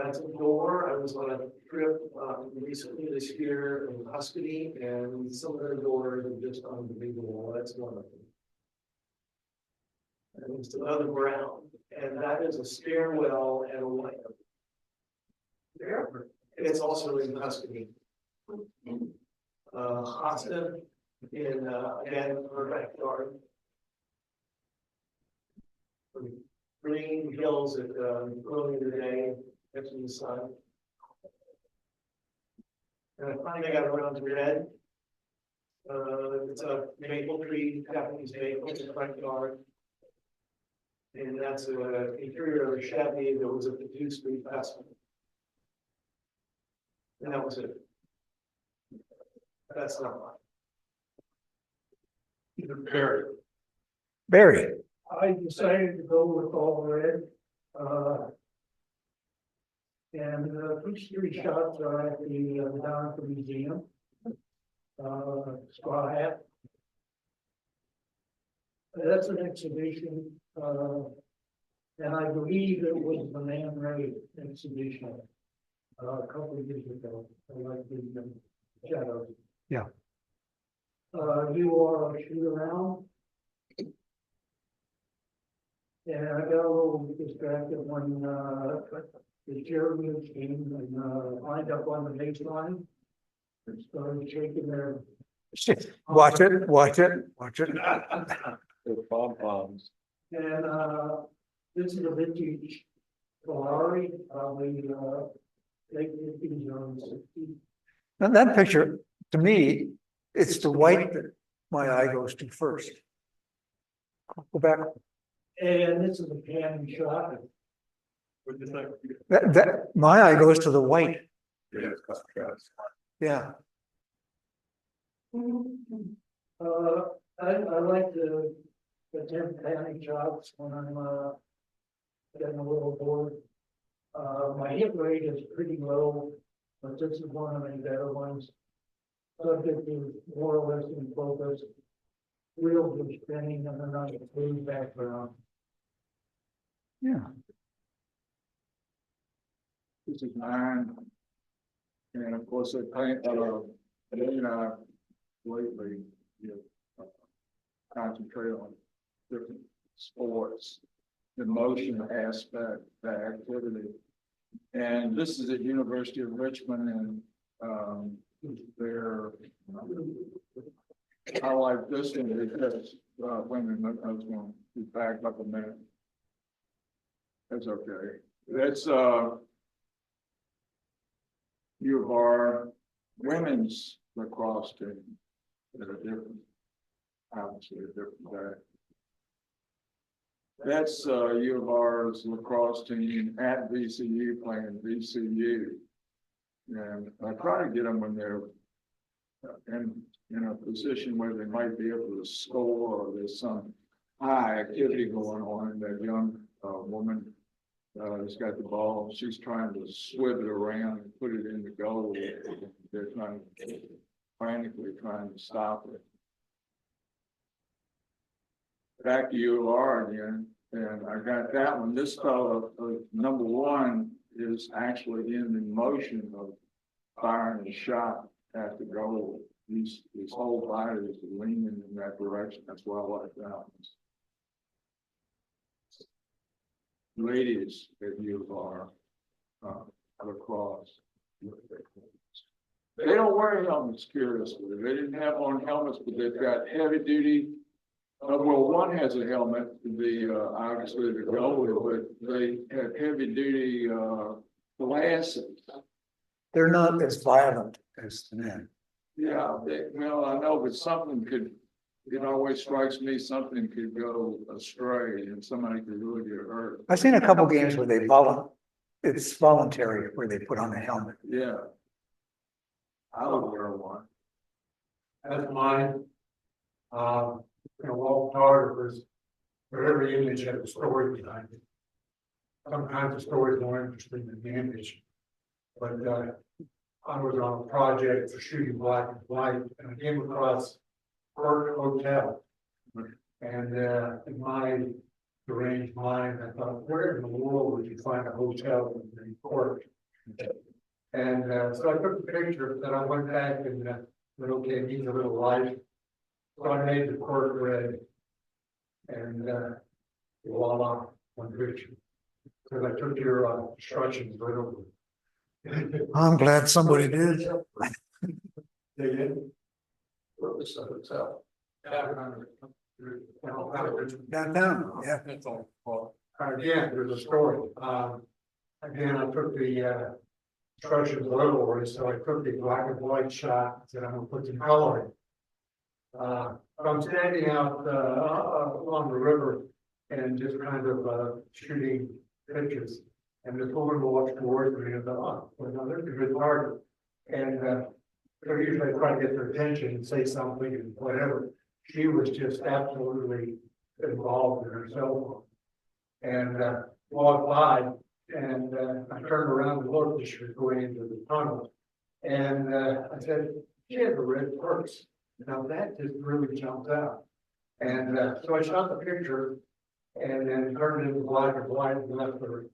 That's a door. I was on a trip recently this year in Tuscany, and some of the doors are just unbelievable. That's one of them. And it's another brown, and that is a stairwell and a lamp. There, it's also in Tuscany. Hosta in again her backyard. Green hills at early in the day, next to the sun. And I finally got around to red. It's a maple tree, Japanese maple in the front yard. And that's an interior of a Chevy that was at the 2 Street Festival. And that was it. That's not mine. Barry. I decided to go with all red. And these 3 shots are at the Donovan Museum. Straw Hat. That's an exhibition, and I believe it was the Man Ray exhibition a couple of years ago. I like the shadows. Yeah. You are a shoot around. And I got a little distracted when the cheerleaders came and lined up on the baseline and started shaking their. Watch it, watch it, watch it. The pom-poms. And this is a vintage Ferrari, probably late 50s, early 60s. And that picture, to me, it's the white that my eye goes to first. Go back. And this is a Canon shot. My eye goes to the white. Yeah, it's contrast. Yeah. I like the 10 panning shots when I'm getting a little bored. My hit rate is pretty low, but this is one of the better ones. Subject is more or less in focus. Wheels are spinning and then on the blue background. Yeah. This is mine. And of course, I paint, lately, concentrate on different sports, the motion aspect, the activity. And this is at University of Richmond, and I like this one because, wait a minute, I was going to back up a minute. That's okay. That's U of R women's lacrosse team at a different, obviously a different day. That's U of R's lacrosse team at VCU playing VCU. And I try to get them when they're in a position where they might be able to score, or there's some high activity going on. That young woman has got the ball. She's trying to swivel it around and put it in the goal. They're frantically trying to stop it. Back to U of R again, and I got that one. This fellow, number 1, is actually in the motion of firing a shot at the goal. His whole body is leaning in that direction. That's why I like that. Ladies at U of R, lacrosse. They don't wear helmets, curiously. They didn't have on helmets, but they've got heavy duty. Well, one has a helmet, obviously the goalie, but they have heavy duty glasses. They're not as violent as the men. Yeah, well, I know, but something could, it always strikes me, something could go astray and somebody could really get hurt. I've seen a couple games where it's voluntary where they put on a helmet. Yeah. I would wear one. That's mine. Wall photographers, for every image has a story behind it. Sometimes the story is more interesting than the image. But I was on a project for shooting black and white, and I came across Court Hotel. And, in my deranged mind, I thought, where in the world would you find a hotel in the court? And, so I took the picture, then I went back and, said, okay, it needs a little light. So I made the court red. And, voila, one picture. Because I took your, instructions right over. I'm glad somebody did. They did. Purpose of itself. Downtown, yeah. Again, there's a story. Again, I took the instructions literally, so I took the black and white shot, and I'm gonna put some color in. I'm standing out along the river and just kind of shooting pictures. And this woman walks towards me and I thought, oh, well, there's a good target. And so usually I try to get their attention and say something and whatever. She was just absolutely involved in her cell phone. And walked by and I turned around and looked as she was going into the tunnel. And I said, she has a red purse. Now that just really jumped out. And so I shot the picture and then turned it into black and white and left her,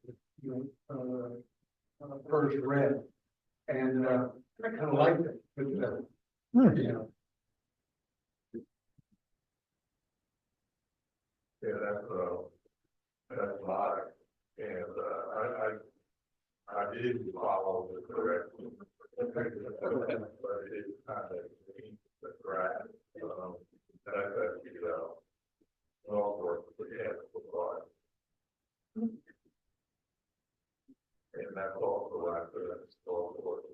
purse red. And I kind of liked it. But, Yeah, that's live, and I did follow the correct. But it kind of the grass, all sorts of the and that's also like the all sorts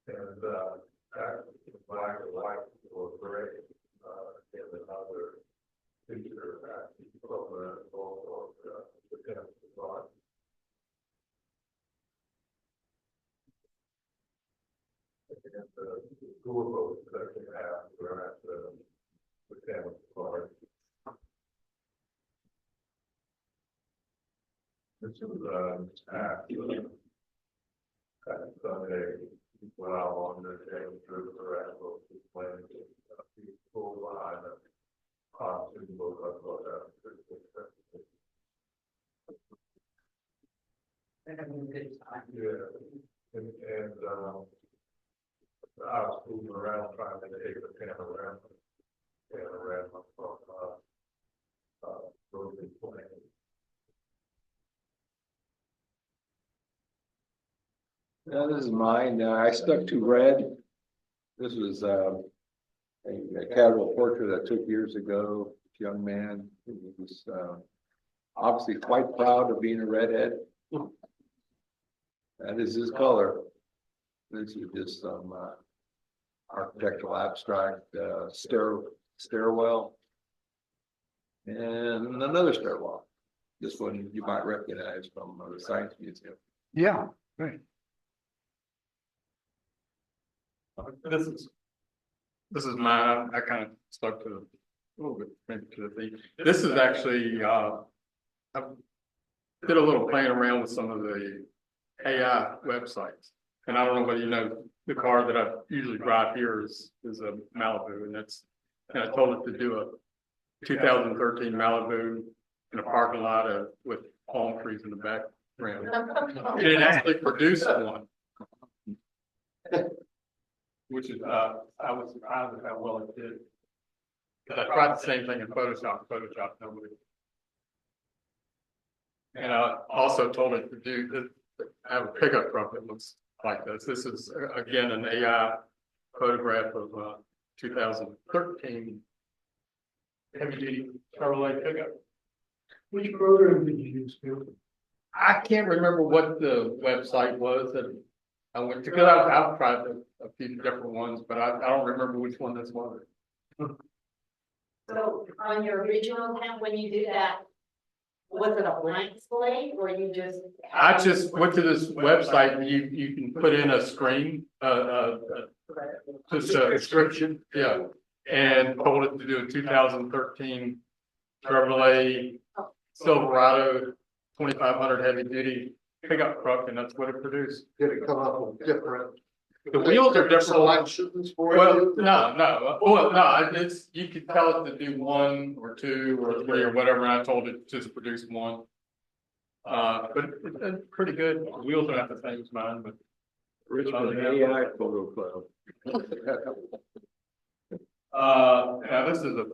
and black and white or gray, and another picture from the all the and the school boats that they have were at the Kennel park. This was Sunday. Well, on the day through the rest of the plan, people behind the costume book up for that. Yeah, and I was moving around trying to take the panorama from broken plan. Now, this is mine. I stuck to red. This was a casual portrait I took years ago. Young man who was obviously quite proud of being a redhead. That is his color. This is just some architectural abstract stairwell and another stairwell. This one you might recognize from the Science Museum. Yeah, right. This is mine. I kind of stuck to a little bit maybe to the theme. This is actually I did a little playing around with some of the AI websites, and I don't know whether you know the car that I usually drive here is a Malibu, and I told it to do a 2013 Malibu in a parking lot with palm trees in the background. And it actually produced one. Which is, I was surprised at how well it did. Because I tried the same thing in Photoshop, nobody. And I also told it to do this, I have a pickup truck that looks like this. This is, again, an AI photograph of 2013 heavy-duty Chevrolet pickup. Which program did you use, Bill? I can't remember what the website was that I went to, because I've tried a few different ones, but I don't remember which one this was. So on your original account, when you did that, was it a blank slate or you just? I just went to this website and you can put in a screen, just a description, yeah. And told it to do a 2013 Chevrolet Silverado 2500 heavy duty. pickup truck and that's what it produced. Did it come up with different? The wheels are different. Selections for Well, you? no, it's, you could tell it to do 1 or 2 or 3 or whatever, and I told it to just produce 1. But it's pretty good. The wheels are not the same as mine, but. Richmond AI Photo Club. Now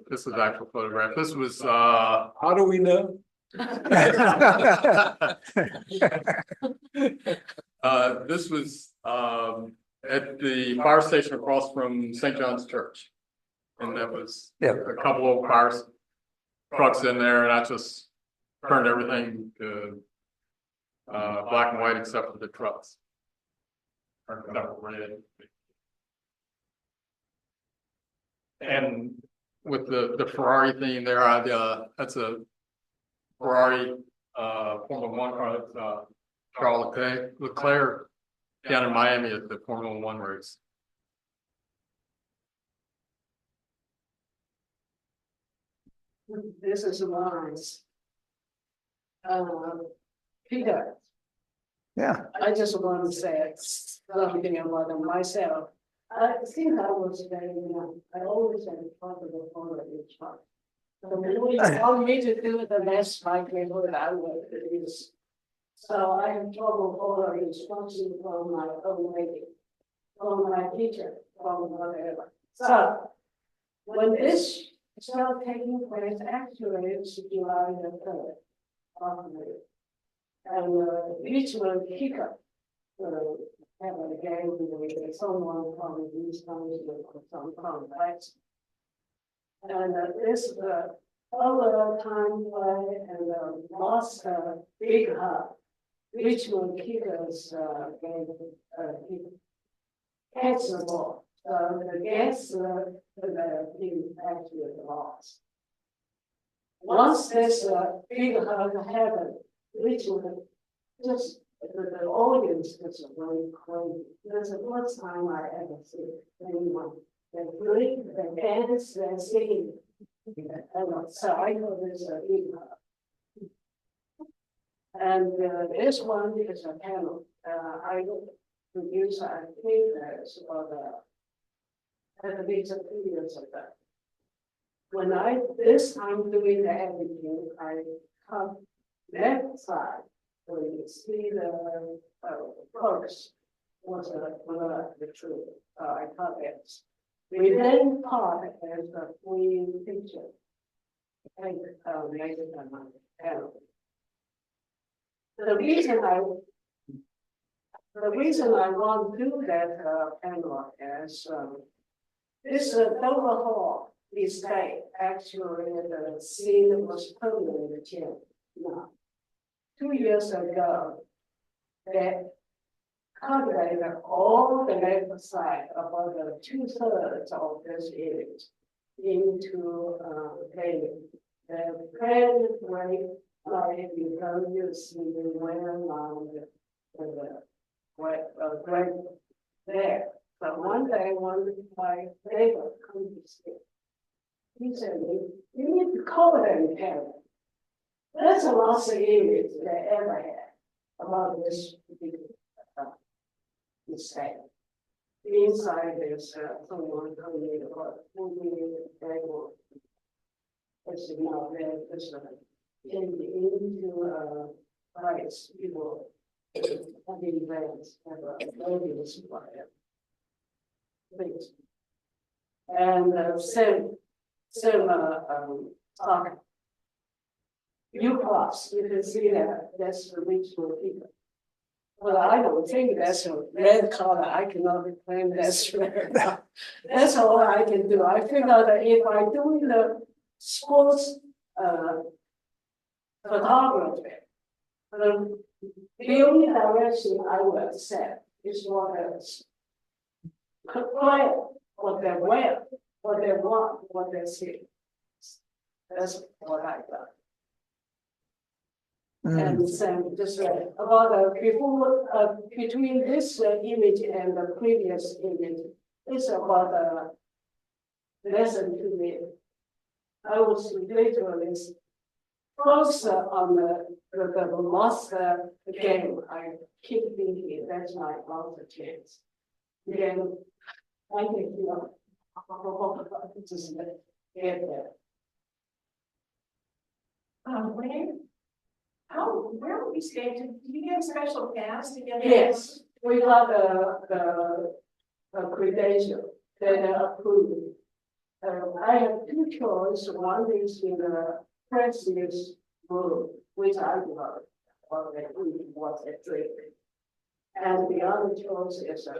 this is actual photograph. This was, How do we know? This was, at the fire station across from St. John's Church. And that was a couple of fire trucks in there, and I just turned everything to black and white except for the trucks. Turned it up red. And with the Ferrari theme there, that's a Ferrari Formula 1 car. That's Charles Leclerc down in Miami at the Formula 1 race. This is Lawrence. Peter, Yeah. I just want to say something about myself. Since I was very young, I always had a problem for each one. So when you want me to do the next likelihood, I will use. So I have trouble following instructions from my own lady, from my teacher, from whatever. So when this started taking place, actually it's July the 3rd. And Richmond Digital have a game with someone from these countries or some complex. And this over time play and lost big hub. Richmond Digital's game catch the ball. So the guess the team actually lost. Once this big hug happened, Richmond just the audience was really crazy. That's the first time I ever see anyone that really the dance and singing. So I know there's a big hug. And this one is a panel. I produce, I think that's at least a few years ago. When this time doing the editing, I come left side, where you see the first was the truth. I cut it. We then part as a free picture. And made it on my panel. The reason I want to do that panel is this Dover Hall estate actually the scene was permanently changed. Now, 2 years ago, they calculated all the left side about 2/3 of this image into planning. The plan way like you can use the when on the right there. But one day, one of my neighbor come to see. He said, "You need to call them parent." That's the last image they ever had about this mistake. Inside is someone coming about 40 people. It's not there, it's into price people having events have a audience for it. Things. And same talk. U-Class, you can see that that's the regional people. Well, I don't think that's a red color. I cannot claim that's red. That's all I can do. I figure that if I do the sports photography, the only direction I will accept is what else. Quiet what they wear, what they want, what they see. That's what I got. And same, just about before between this image and the previous image, it's about less than 2 minutes. I was literally closer on the monster game, I keep thinking that's my monster chance. Again, I think, you know, just get there. Where are we staying? Do you get a special pass to get? Yes, we got the credential that are approved. I have two choices. One is in the previous room, which I love, or that we was a trip. And the other choice is a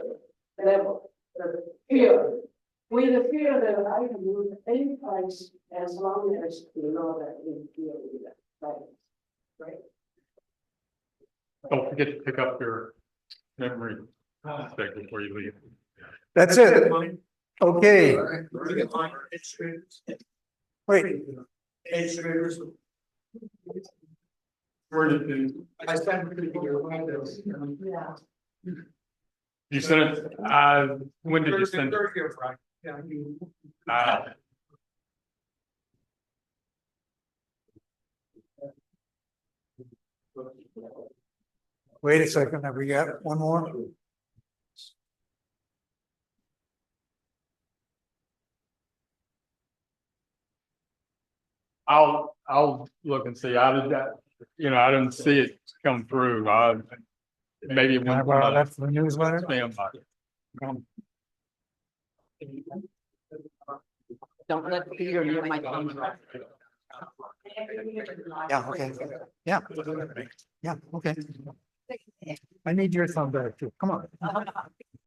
level, the field. With the field that I can move any place as long as you know that we feel it. Right. Don't forget to pick up your memory stick before you leave. That's it. Okay, wait, Where did you? I spent pretty good windows. Yeah. You sent it, when did you send it? Yeah, you. wait a second, have we got one more? I'll look and see. I did that, you know, I didn't see it come through. Maybe it Can I went. borrow that from the newsletter? Spam box. Don't let Peter near my phone. Yeah, okay, yeah, yeah, okay. I need your thumb back too, come on.